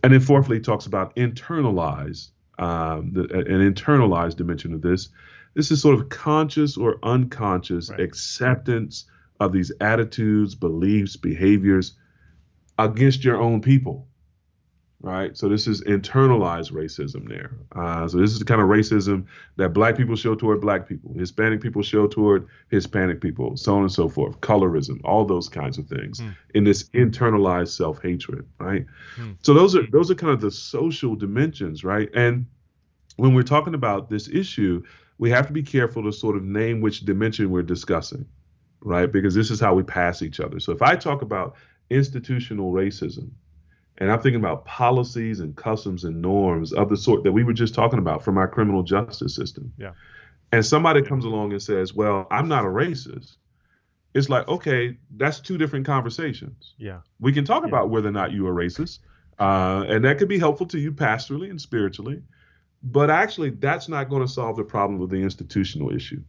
And then fourthly, he talks about internalized, an internalized dimension of this. This is sort of conscious or unconscious acceptance of these attitudes, beliefs, behaviors against your own people, right? So this is internalized racism there. So this is the kind of racism that black people show toward black people, Hispanic people show toward Hispanic people, so on and so forth, colorism, all those kinds of things in this internalized self-hatred, right? So those are kind of the social dimensions, right? And when we're talking about this issue, we have to be careful to sort of name which dimension we're discussing, right? Because this is how we pass each other. So if I talk about institutional racism, and I'm thinking about policies and customs and norms of the sort that we were just talking about from our criminal justice system. And somebody comes along and says, well, I'm not a racist. It's like, okay, that's 2 different conversations. We can talk about whether or not you are racist. And that could be helpful to you pastorally and spiritually. But actually, that's not going to solve the problem with the institutional issue,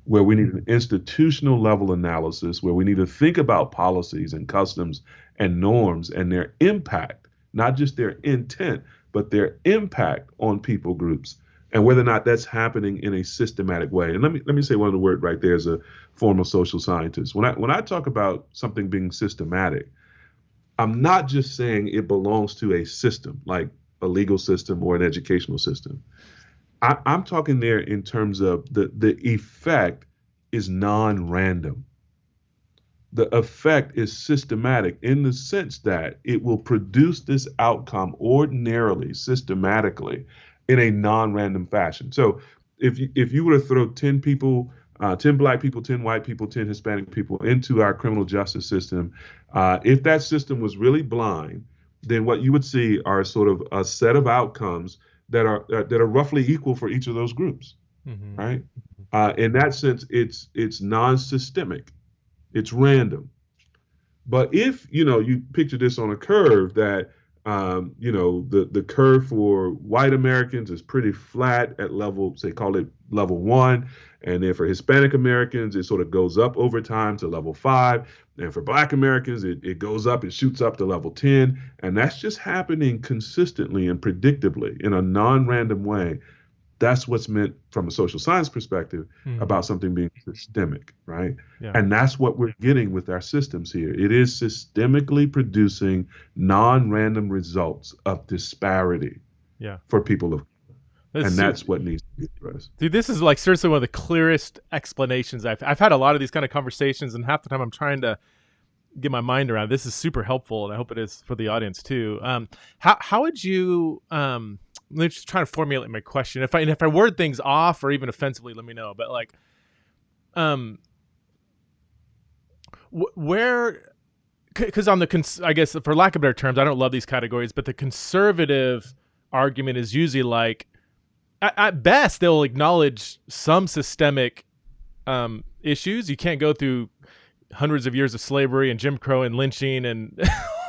where we need an institutional level analysis, where we need to think about policies and customs and norms and their impact, not just their intent, but their impact on people groups, and whether or not that's happening in a systematic way. And let me say one of the words right there as a former social scientist. When I talk about something being systematic, I'm not just saying it belongs to a system, like a legal system or an educational system. I'm talking there in terms of the effect is non-random. The effect is systematic in the sense that it will produce this outcome ordinarily, systematically, in a non-random fashion. So if you were to throw 10 people, 10 black people, 10 white people, 10 Hispanic people into our criminal justice system, if that system was really blind, then what you would see are sort of a set of outcomes that are roughly equal for each of those groups, Mm-hmm. right? In that sense, it's non-systemic. It's random. But if you picture this on a curve that the curve for white Americans is pretty flat at level, say, call it level 1, and then for Hispanic Americans it sort of goes up over time to level 5, and for Black Americans it goes up, it shoots up to level 10, and that's just happening consistently and predictably in a non-random way. That's what's meant from a social science perspective Mm-hmm. about something being systemic, right? Yeah. And that's what we're getting with our systems here. It is systemically producing non-random results of disparity Yeah. for people of, and Su- that's what needs to be addressed. Dude, this is like seriously one of the clearest explanations I've had a lot of these kind of conversations, and half the time I'm trying to get my mind around. This is super helpful, and I hope it is for the audience too. How would you let me just try to formulate my question. If I word things off or even offensively, let me know. But like, where, because on the I guess for lack of better terms, I don't love these categories, but the conservative argument is usually like, at best they'll acknowledge some systemic issues. You can't go through hundreds of years of slavery and Jim Crow and lynching and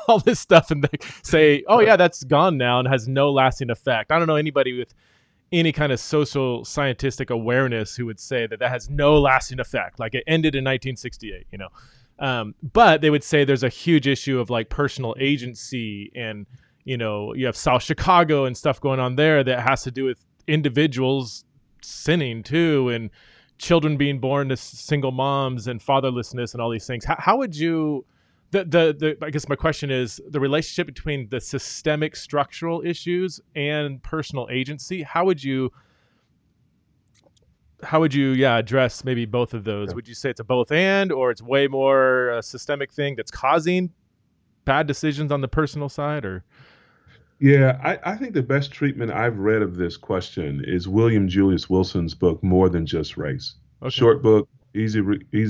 all this stuff and say, oh yeah, that's gone now and has no lasting effect. I don't know anybody with any kind of social scientific awareness who would say that has no lasting effect. Like it ended in 1968, but they would say there's a huge issue of like personal agency, and you have South Chicago and stuff going on there that has to do with individuals sinning too, and children being born to single moms and fatherlessness and all these things. How would you, I guess my question is the relationship between the systemic structural issues and personal agency. How would you address maybe both of those? Yeah. Would you say it's a both and, or it's way more a systemic thing that's causing bad decisions on the personal side? Or Yeah, I think the best treatment I've read of this question is William Julius Wilson's book, More Than Just Race. Okay. Short book, easy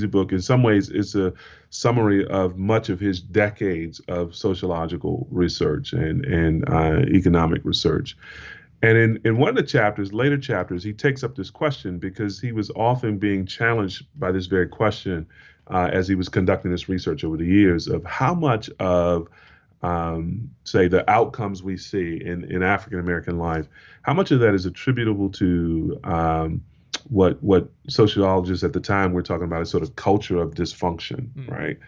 book. In some ways, it's a summary of much of his decades of sociological research and economic research. And in one of the chapters, later chapters, he takes up this question because he was often being challenged by this very question as he was conducting this research over the years of how much of say the outcomes we see in African American life, how much of that is attributable to what sociologists at the time were talking about as sort of culture of dysfunction, right?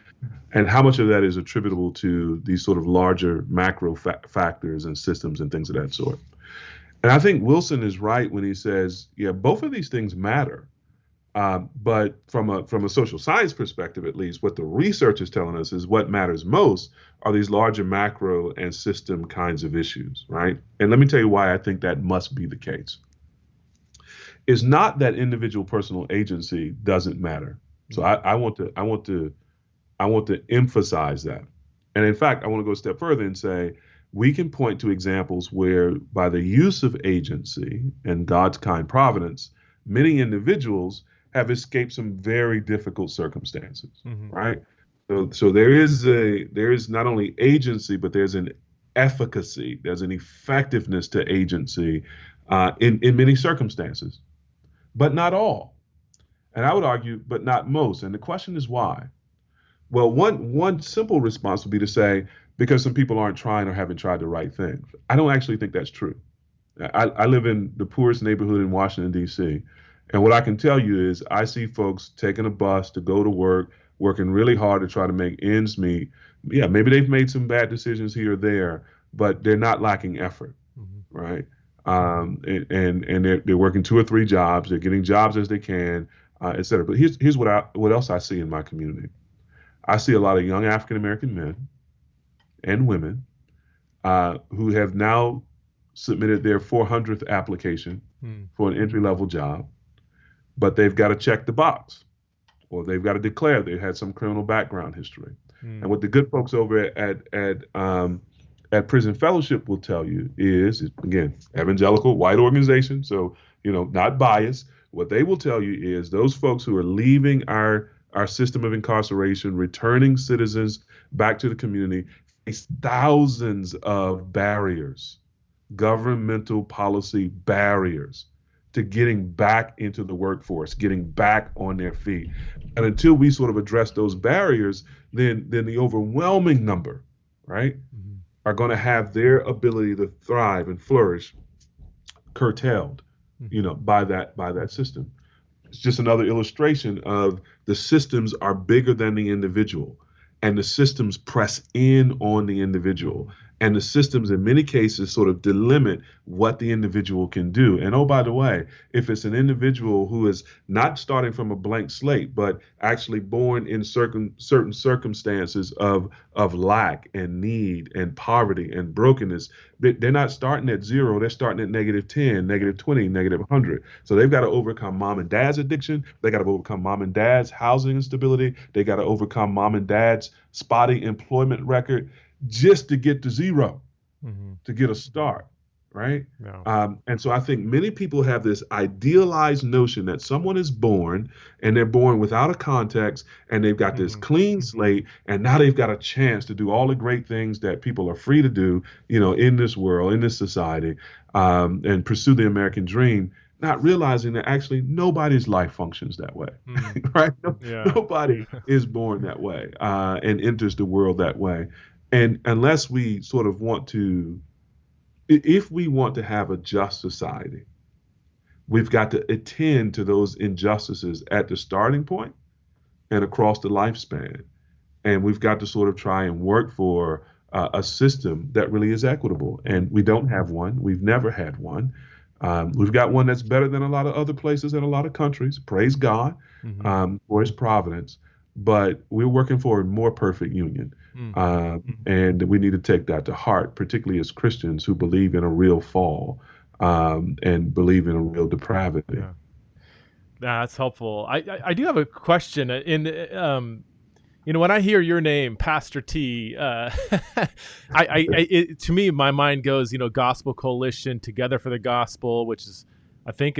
And how much of that is attributable to these sort of larger macro factors and systems and things of that sort. And I think Wilson is right when he says, yeah, both of these things matter. But from a social science perspective, at least, what the research is telling us is what matters most are these larger macro and system kinds of issues, right? And let me tell you why I think that must be the case. It's not that individual personal agency doesn't matter. So I want to emphasize that. And in fact, I want to go a step further and say we can point to examples where by the use of agency and God's kind providence, many individuals have escaped some very difficult circumstances, right? So there is not only agency, but there's an efficacy, there's an effectiveness to agency in many circumstances, but not all. And I would argue, but not most. And the question is why? Well, one simple response would be to say, because some people aren't trying or haven't tried the right thing. I don't actually think that's true. I live in the poorest neighborhood in Washington, D.C., and what I can tell you is I see folks taking a bus to go to work, working really hard to try to make ends meet. Yeah, maybe they've made some bad decisions here or there, but they're not lacking effort, right? And they're working 2 or 3 jobs. They're getting jobs as they can, et cetera. But here's what else I see in my community. I see a lot of young African American men and women who have now submitted their 400th application Mm. for an entry-level job, but they've got to check the box, or they've got to declare they had some criminal background history. And what the good folks over at Prison Fellowship will tell you is, again, evangelical, white organization, so not biased. What they will tell you is those folks who are leaving our system of incarceration, returning citizens back to the community, face thousands of barriers, governmental policy barriers to getting back into the workforce, getting back on their feet. And until we sort of address those barriers, then the overwhelming number, right, are going to have their ability to thrive and flourish curtailed, by that system. It's just another illustration of the systems are bigger than the individual, and the systems press in on the individual. And the systems, in many cases, sort of delimit what the individual can do. And oh, by the way, if it's an individual who is not starting from a blank slate, but actually born in certain circumstances of lack and need and poverty and brokenness, they're not starting at 0. They're starting at -10, -20, -100. So they've got to overcome mom and dad's addiction. They got to overcome mom and dad's housing instability. They got to overcome mom and dad's spotty employment record, just to get to 0, to get a start, right? No. And so I think many people have this idealized notion that someone is born and they're born without a context, and they've got this clean slate, and now they've got a chance to do all the great things that people are free to do, in this world, in this society, and pursue the American dream, not realizing that actually nobody's life functions that way, right? Nobody is born that way and enters the world that way. And unless we sort of if we want to have a just society, we've got to attend to those injustices at the starting point and across the lifespan. And we've got to sort of try and work for a system that really is equitable. And we don't have one. We've never had one. We've got one that's better than a lot of other places and a lot of countries. Praise God for his providence. But we're working for a more perfect union. And we need to take that to heart, particularly as Christians who believe in a real fall and believe in a real depravity. Yeah. That's helpful. I do have a question. When I hear your name, Pastor T, to me, my mind goes, Gospel Coalition, Together for the Gospel, which is, I think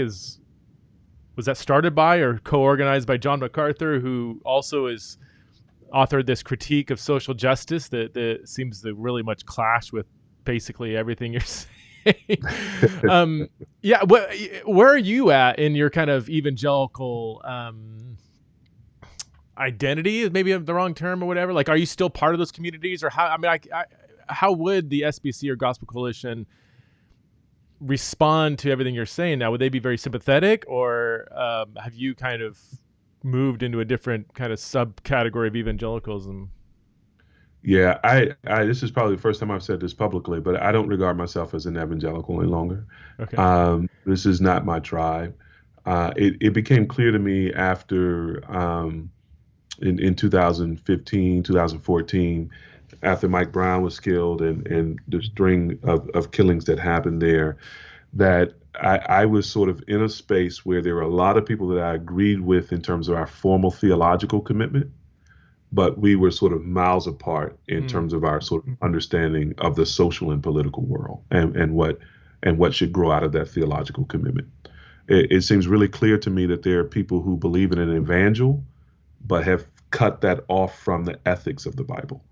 was that started by or co-organized by John MacArthur, who also is authored this critique of social justice that seems to really much clash with basically everything you're saying. Where are you at in your kind of evangelical identity? Is maybe the wrong term or whatever. Like, are you still part of those communities, or how? I mean, how would the SBC or Gospel Coalition respond to everything you're saying now? Would they be very sympathetic, or have you kind of moved into a different kind of subcategory of evangelicalism? Yeah, this is probably the first time I've said this publicly, but I don't regard myself as an evangelical any longer. Okay. This is not my tribe. It became clear to me after in 2015, 2014, after Mike Brown was killed and the string of killings that happened there, that I was sort of in a space where there were a lot of people that I agreed with in terms of our formal theological commitment, but we were sort of miles apart in terms of our sort of understanding of the social and political world and what should grow out of that theological commitment. It seems really clear to me that there are people who believe in an evangel, but have cut that off from the ethics of the Bible.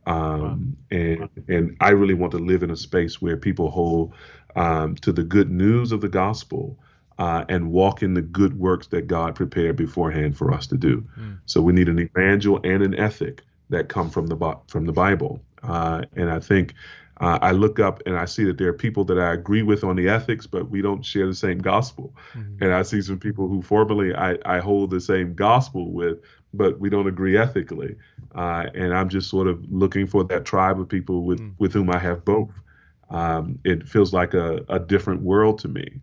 And I really want to live in a space where people hold to the good news of the gospel and walk in the good works that God prepared beforehand for us to do. So we need an evangel and an ethic that come from the Bible. And I think I look up and I see that there are people that I agree with on the ethics, but we don't share the same gospel. And I see some people who formally I hold the same gospel with, but we don't agree ethically. And I'm just sort of looking for that tribe of people with whom I have both. It feels like a different world to me.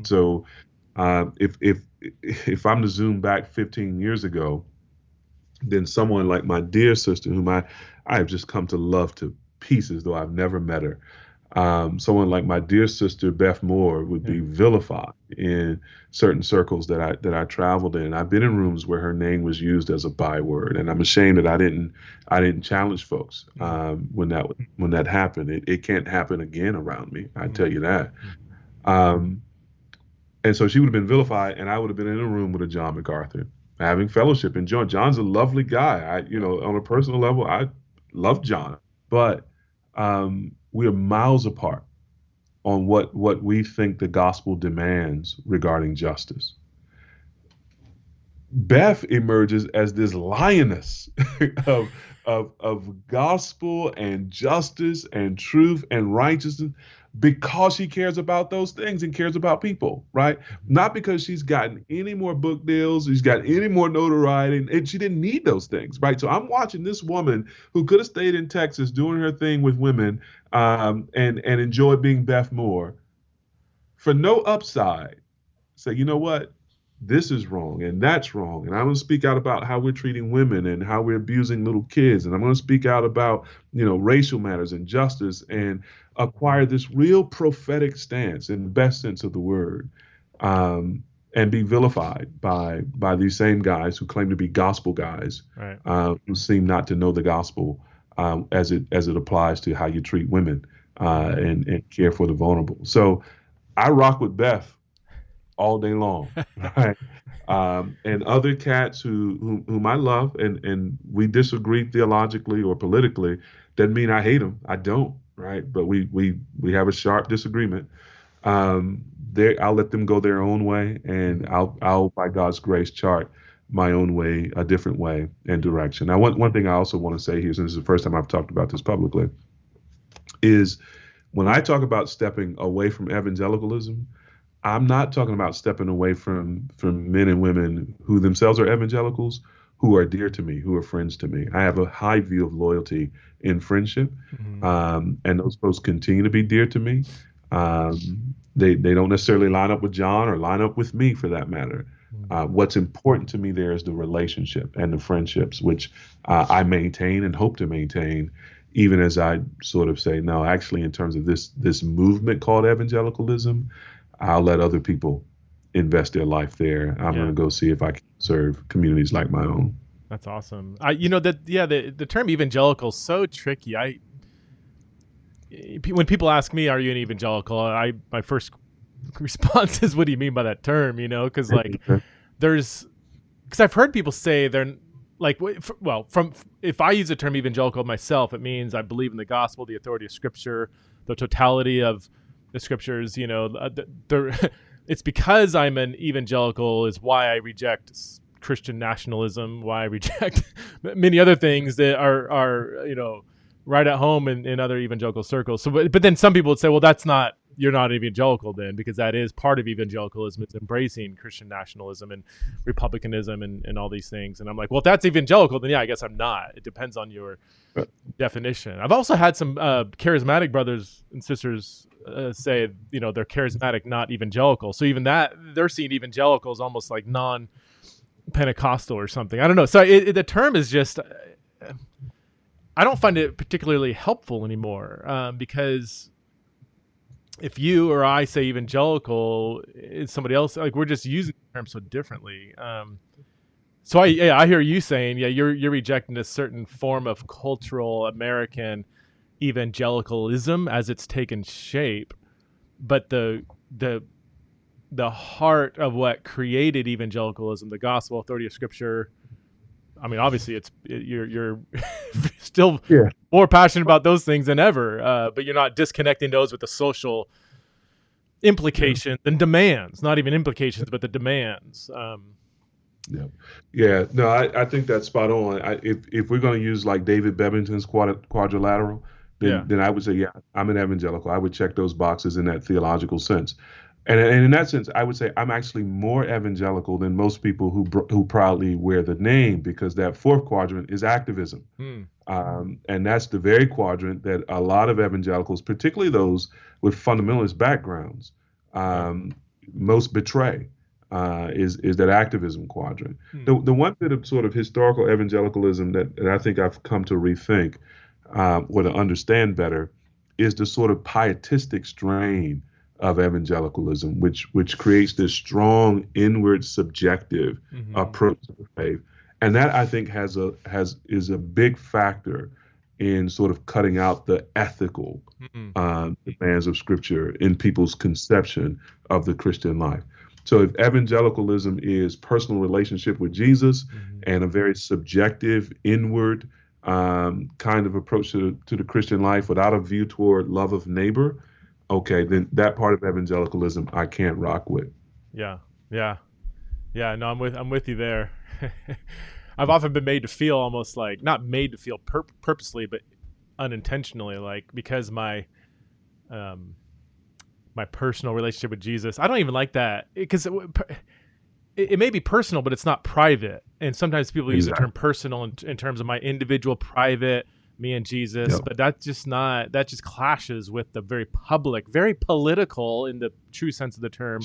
So if I'm to zoom back 15 years ago, then someone like my dear sister, whom I have just come to love to pieces, though I've never met her, Someone like my dear sister Beth Moore would be vilified in certain circles that I traveled in. I've been in rooms where her name was used as a byword, and I'm ashamed that I didn't challenge folks when that happened. It can't happen again around me. I tell you that. And so she would have been vilified, and I would have been in a room with a John MacArthur, having fellowship. And John's a lovely guy. On a personal level, I love John, but we are miles apart on what we think the gospel demands regarding justice. Beth emerges as this lioness of gospel and justice and truth and righteousness because she cares about those things and cares about people, right? Not because she's gotten any more book deals, she's got any more notoriety, and she didn't need those things, right? So I'm watching this woman who could have stayed in Texas doing her thing with women and enjoyed being Beth Moore for no upside. Say, you know what? This is wrong and that's wrong. And I'm going to speak out about how we're treating women and how we're abusing little kids. And I'm going to speak out about, racial matters and justice and acquire this real prophetic stance in the best sense of the word, and be vilified by these same guys who claim to be gospel guys, right. Who seem not to know the gospel as it applies to how you treat women and care for the vulnerable. So I rock with Beth all day long, right? And other cats whom I love and we disagree theologically or politically, doesn't mean I hate them. I don't, right? But we have a sharp disagreement. I'll let them go their own way, and I'll by God's grace chart my own way, a different way and direction. Now, one thing I also want to say here, since this is the first time I've talked about this publicly, is when I talk about stepping away from evangelicalism, I'm not talking about stepping away from men and women who themselves are evangelicals, who are dear to me, who are friends to me. I have a high view of loyalty in friendship, and those folks continue to be dear to me. They don't necessarily line up with John or line up with me for that matter. What's important to me there is the relationship and the friendships, which I maintain and hope to maintain, even as I sort of say, no, actually, in terms of this movement called evangelicalism, I'll let other people invest their life there. I'm going to go see if I can serve communities like my own. That's awesome. The term evangelical is so tricky. When people ask me, "Are you an evangelical?" my first response is, "What do you mean by that term?" Because because I've heard people say they're like, if I use the term evangelical myself, it means I believe in the gospel, the authority of Scripture, the totality of the Scriptures. It's because I'm an evangelical is why I reject Christian nationalism, why I reject many other things that are right at home in other evangelical circles. So, but then some people would say, well, you're not evangelical then, because that is part of evangelicalism. It's embracing Christian nationalism and republicanism and all these things. And I'm like, well, if that's evangelical, then yeah, I guess I'm not. It depends on your definition. I've also had some charismatic brothers and sisters say, they're charismatic, not evangelical. So even that, they're seeing evangelicals almost like non-Pentecostal or something. I don't know. So the term is just, I don't find it particularly helpful anymore, because if you or I say evangelical, it's somebody else. Like, we're just using the term so differently. So I hear you saying, you're rejecting a certain form of cultural American evangelicalism as it's taken shape, but the heart of what created evangelicalism, the gospel, authority of Scripture. I mean, obviously, you're still more passionate about those things than ever, but you're not disconnecting those with the social implications and demands. Not even implications, but the demands. No, I think that's spot on. If we're going to use like David Bevington's quadrilateral, then I would say, I'm an evangelical. I would check those boxes in that theological sense. And in that sense, I would say I'm actually more evangelical than most people who proudly wear the name, because that fourth quadrant is activism. And that's the very quadrant that a lot of evangelicals, particularly those with fundamentalist backgrounds, most betray, is that activism quadrant. The one bit of sort of historical evangelicalism that I think I've come to rethink or to understand better is the sort of pietistic strain of evangelicalism, which creates this strong inward subjective approach to the faith, and that I think is a big factor in sort of cutting out the ethical demands of Scripture in people's conception of the Christian life. So if evangelicalism is personal relationship with Jesus and a very subjective, inward kind of approach to the Christian life without a view toward love of neighbor, okay, then that part of evangelicalism I can't rock with. Yeah. No, I'm with you there. I've often been made to feel almost like, not made to feel purposely, but unintentionally, like, because my personal relationship with Jesus, I don't even like that, because it may be personal, but it's not private. And sometimes people use the term personal in terms of my individual, private, me and Jesus, but that just clashes with the very public, very political, in the true sense of the term,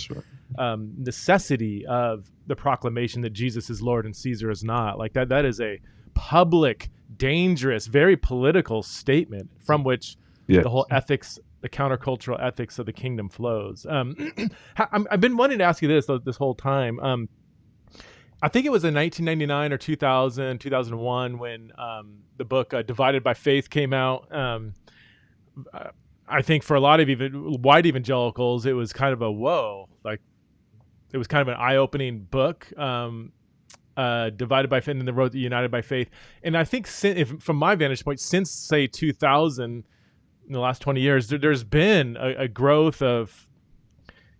necessity of the proclamation that Jesus is Lord and Caesar is not. Like that is a public, dangerous, very political statement from which the whole ethics, the countercultural ethics of the kingdom flows. I've been wanting to ask you this whole time. I think it was in 1999 or 2001 when the book Divided by Faith came out. I think for a lot of white evangelicals, it was kind of a whoa, like it was kind of an eye-opening book, Divided by Faith, and then they wrote the United by Faith. And I think from my vantage point, since say 2000, in the last 20 years, there's been a growth of,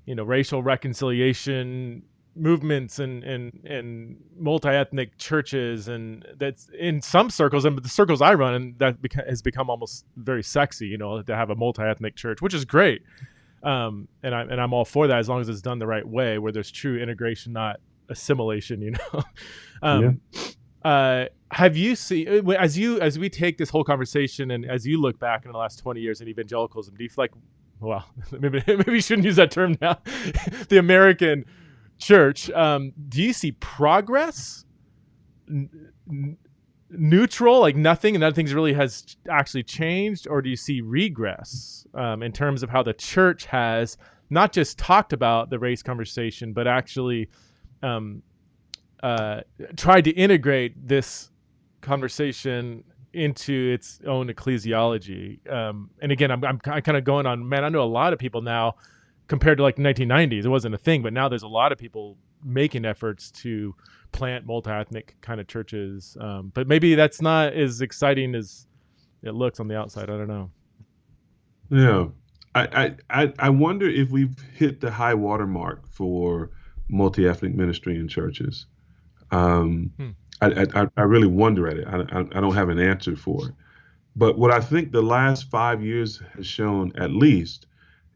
racial reconciliation movements and multi-ethnic churches, and that's in some circles, and the circles I run, and that has become almost very sexy, to have a multi-ethnic church, which is great. And I'm all for that as long as it's done the right way, where there's true integration, not assimilation. Have you seen, as we take this whole conversation, and as you look back in the last 20 years in evangelicalism, do you feel like, well, maybe you shouldn't use that term now, the American church, do you see progress, neutral, like nothing, and nothing really has actually changed, or do you see regress in terms of how the church has not just talked about the race conversation, but actually tried to integrate this conversation into its own ecclesiology? And again, I'm kind of going on, man, I know a lot of people now, compared to like the 1990s, it wasn't a thing, but now there's a lot of people making efforts to plant multi-ethnic kind of churches. But maybe that's not as exciting as it looks on the outside. I don't know. Yeah. I wonder if we've hit the high watermark for multi-ethnic ministry in churches. I really wonder at it. I don't have an answer for it. But what I think the last 5 years has shown, at least,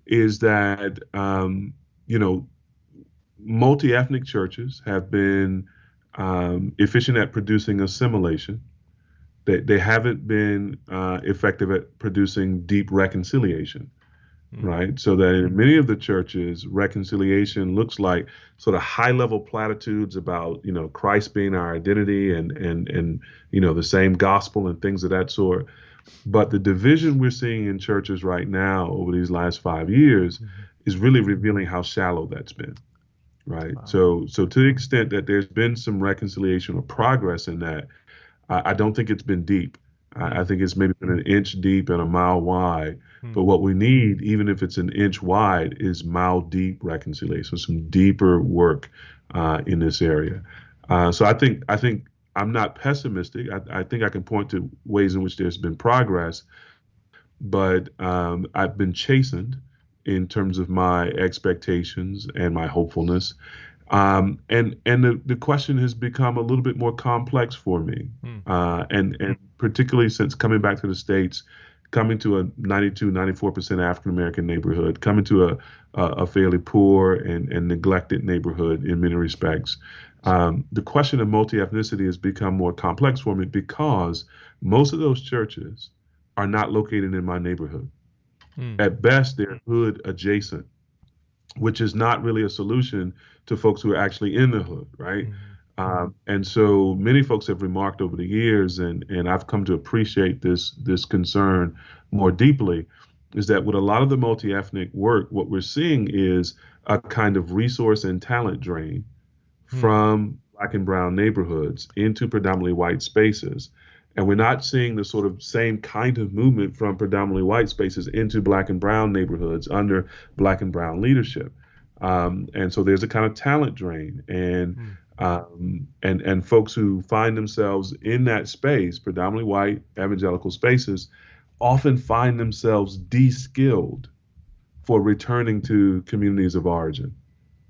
is that, multi-ethnic churches have been efficient at producing assimilation. They haven't been effective at producing deep reconciliation, right? So that in many of the churches, reconciliation looks like sort of high-level platitudes about, Christ being our identity and the same gospel and things of that sort. But the division we're seeing in churches right now over these last 5 years is really revealing how shallow that's been, right? Wow. So to the extent that there's been some reconciliation or progress in that, I don't think it's been deep. I think it's maybe been an inch deep and a mile wide. But what we need, even if it's an inch wide, is mile deep reconciliation, some deeper work in this area. So I think I'm not pessimistic. I think I can point to ways in which there's been progress, but I've been chastened in terms of my expectations and my hopefulness. And the question has become a little bit more complex for me. And particularly since coming back to the States, coming to a 94% African-American neighborhood, coming to a fairly poor and neglected neighborhood in many respects. The question of multi-ethnicity has become more complex for me because most of those churches are not located in my neighborhood. At best, they're hood adjacent, which is not really a solution to folks who are actually in the hood, right? And so many folks have remarked over the years, and I've come to appreciate this concern more deeply, is that with a lot of the multi-ethnic work, what we're seeing is a kind of resource and talent drain from Black and brown neighborhoods into predominantly white spaces. And we're not seeing the sort of same kind of movement from predominantly white spaces into Black and brown neighborhoods under Black and brown leadership. And so there's a kind of talent drain, and folks who find themselves in that space, predominantly white evangelical spaces, often find themselves de-skilled for returning to communities of origin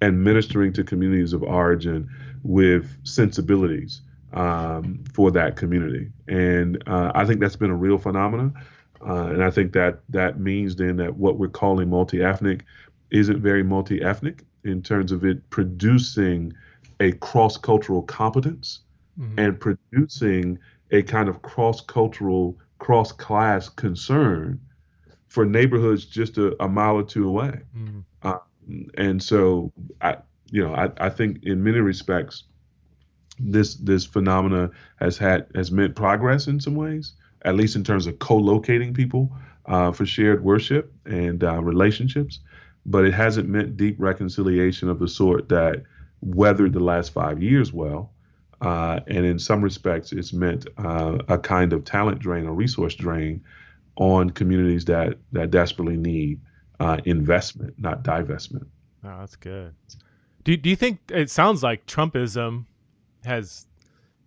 and ministering to communities of origin with sensibilities for that community. And I think that's been a real phenomenon. And I think that means then that what we're calling multi-ethnic isn't very multi-ethnic in terms of it producing a cross-cultural competence and producing a kind of cross-cultural, cross-class concern for neighborhoods just a mile or two away. And so I think in many respects, this phenomena has meant progress in some ways, at least in terms of co-locating people for shared worship and relationships. But it hasn't meant deep reconciliation of the sort that weathered the last 5 years well. And in some respects, it's meant a kind of talent drain or resource drain on communities that desperately need investment, not divestment. Oh, that's good. Do you think it sounds like Trumpism has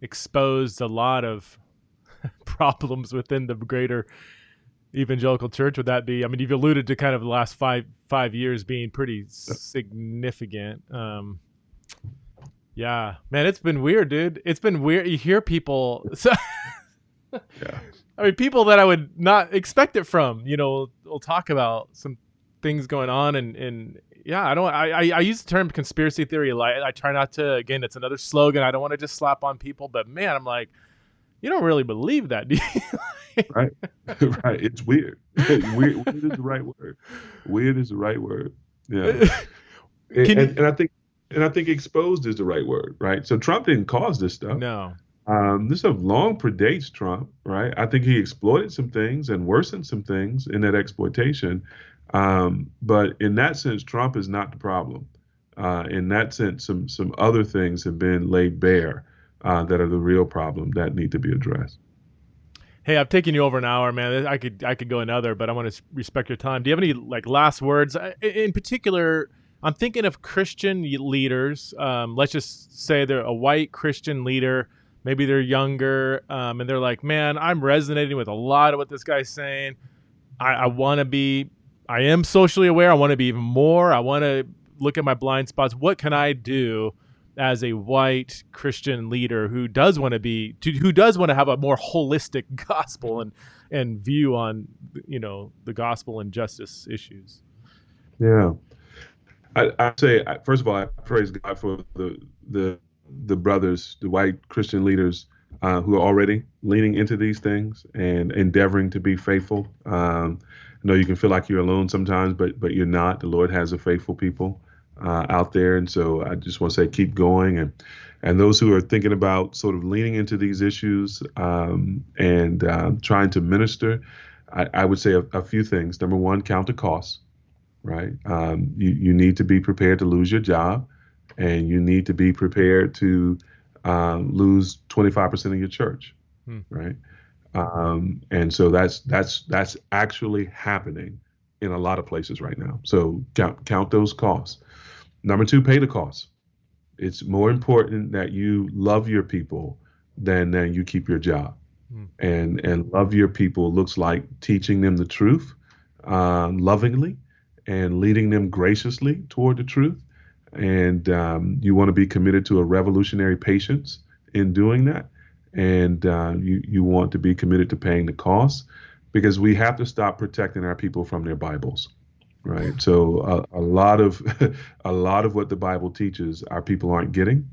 exposed a lot of problems within the greater evangelical church? Would that be? I mean, you've alluded to kind of the last five years being pretty significant. Yeah, man, it's been weird, dude. It's been weird. You hear people. Yeah. I mean, people that I would not expect it from, will talk about some things going on, and yeah, I use the term conspiracy theory a lot. I try not to. Again, it's another slogan. I don't want to just slap on people, but man, I'm like, you don't really believe that, do you? Right. Right. It's weird. Weird is the right word. Weird is the right word. Yeah. And I think exposed is the right word, right? So Trump didn't cause this stuff. No. This stuff long predates Trump, right? I think he exploited some things and worsened some things in that exploitation. But in that sense, Trump is not the problem. In that sense, some other things have been laid bare that are the real problem that need to be addressed. Hey, I've taken you over an hour, man. I could go another, but I want to respect your time. Do you have any last words? In particular, I'm thinking of Christian leaders. Let's just say they're a white Christian leader. Maybe they're younger, and they're like, man, I'm resonating with a lot of what this guy's saying. I am socially aware. I want to be even more. I want to look at my blind spots. What can I do as a white Christian leader who does want to have a more holistic gospel and view on, the gospel and justice issues? Yeah. I'd say, first of all, I praise God for the brothers, the white Christian leaders who are already leaning into these things and endeavoring to be faithful. I know you can feel like you're alone sometimes, but you're not. The Lord has a faithful people out there. And so I just want to say, keep going. And those who are thinking about sort of leaning into these issues and trying to minister, I would say a few things. Number one, count the costs, right? You need to be prepared to lose your job, and you need to be prepared to lose 25% of your church, right? And so that's actually happening in a lot of places right now. So count those costs. Number two, pay the costs. It's more important that you love your people than you keep your job. And love your people looks like teaching them the truth lovingly and leading them graciously toward the truth. And you want to be committed to a revolutionary patience in doing that. And you want to be committed to paying the costs, because we have to stop protecting our people from their Bibles, right? So a lot of what the Bible teaches, our people aren't getting,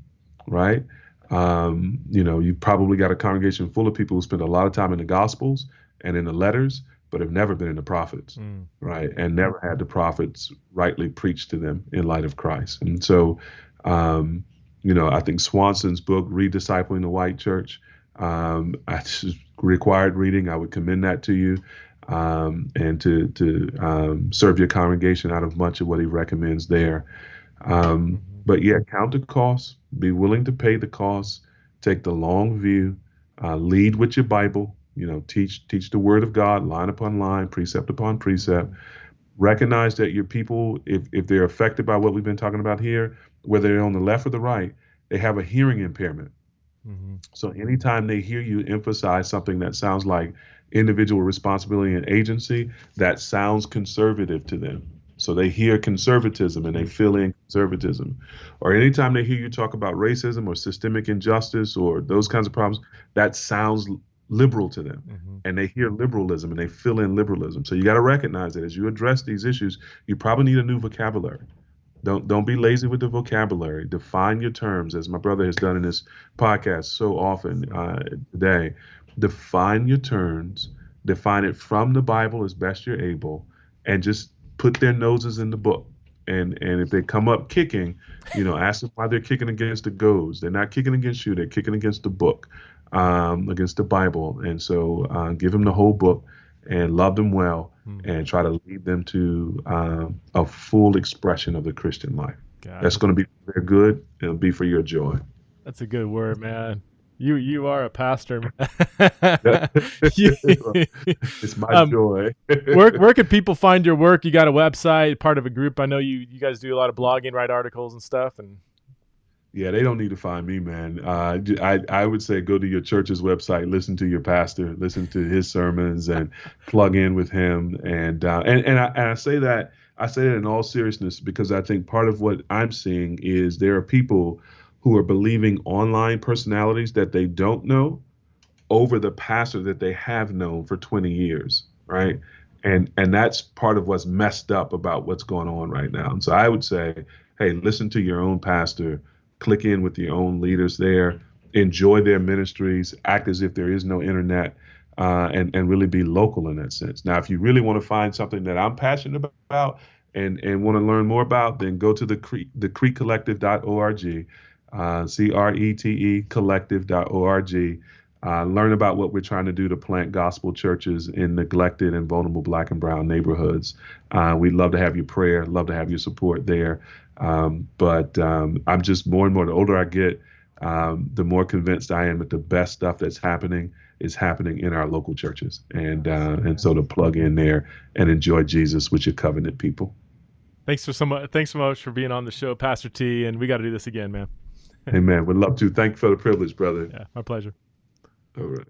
right? You probably got a congregation full of people who spend a lot of time in the Gospels and in the letters, but have never been in the prophets, right? And never had the prophets rightly preached to them in light of Christ. And so, I think Swanson's book, Rediscipling the White Church, required reading. I would commend that to you. and to serve your congregation out of much of what he recommends there. But yeah, count the costs, be willing to pay the costs, take the long view, lead with your Bible, teach the word of God, line upon line, precept upon precept. Recognize that your people, if they're affected by what we've been talking about here, whether they're on the left or the right, they have a hearing impairment. So anytime they hear you emphasize something that sounds like individual responsibility and agency, that sounds conservative to them. So they hear conservatism and they feel in conservatism. Or anytime they hear you talk about racism or systemic injustice or those kinds of problems, that sounds liberal to them. And they hear liberalism and they feel in liberalism. So you got to recognize that as you address these issues, you probably need a new vocabulary. Don't be lazy with the vocabulary. Define your terms, as my brother has done in this podcast so often today. Define your terms, define it from the Bible as best you're able, and just put their noses in the book. And if they come up kicking, ask them why they're kicking against the goads. They're not kicking against you. They're kicking against the book, against the Bible. And so give them the whole book and love them well and try to lead them to a full expression of the Christian life. That's going to be for their good. It'll be for your joy. That's a good word, man. You are a pastor, man. It's my joy. where could people find your work? You got a website, part of a group. I know you guys do a lot of blogging, write articles and stuff. And yeah, they don't need to find me, man. I would say go to your church's website, listen to your pastor, listen to his sermons, and plug in with him. And I say that in all seriousness because I think part of what I'm seeing is there are people who are believing online personalities that they don't know over the pastor that they have known for 20 years, right? And that's part of what's messed up about what's going on right now. And so I would say, hey, listen to your own pastor, click in with your own leaders there, enjoy their ministries, act as if there is no internet, and really be local in that sense. Now, if you really want to find something that I'm passionate about and want to learn more about, then go to thecretecollective.org. CRETE collective.org. Learn about what we're trying to do to plant gospel churches in neglected and vulnerable Black and brown neighborhoods. We'd love to have your prayer, love to have your support there. But I'm just more and more, the older I get, the more convinced I am that the best stuff that's happening is happening in our local churches. And so to plug in there and enjoy Jesus with your covenant people. Thanks so much for being on the show, Pastor T. And we got to do this again, man. Amen. Would love to. Thank you for the privilege, brother. Yeah, my pleasure. All right.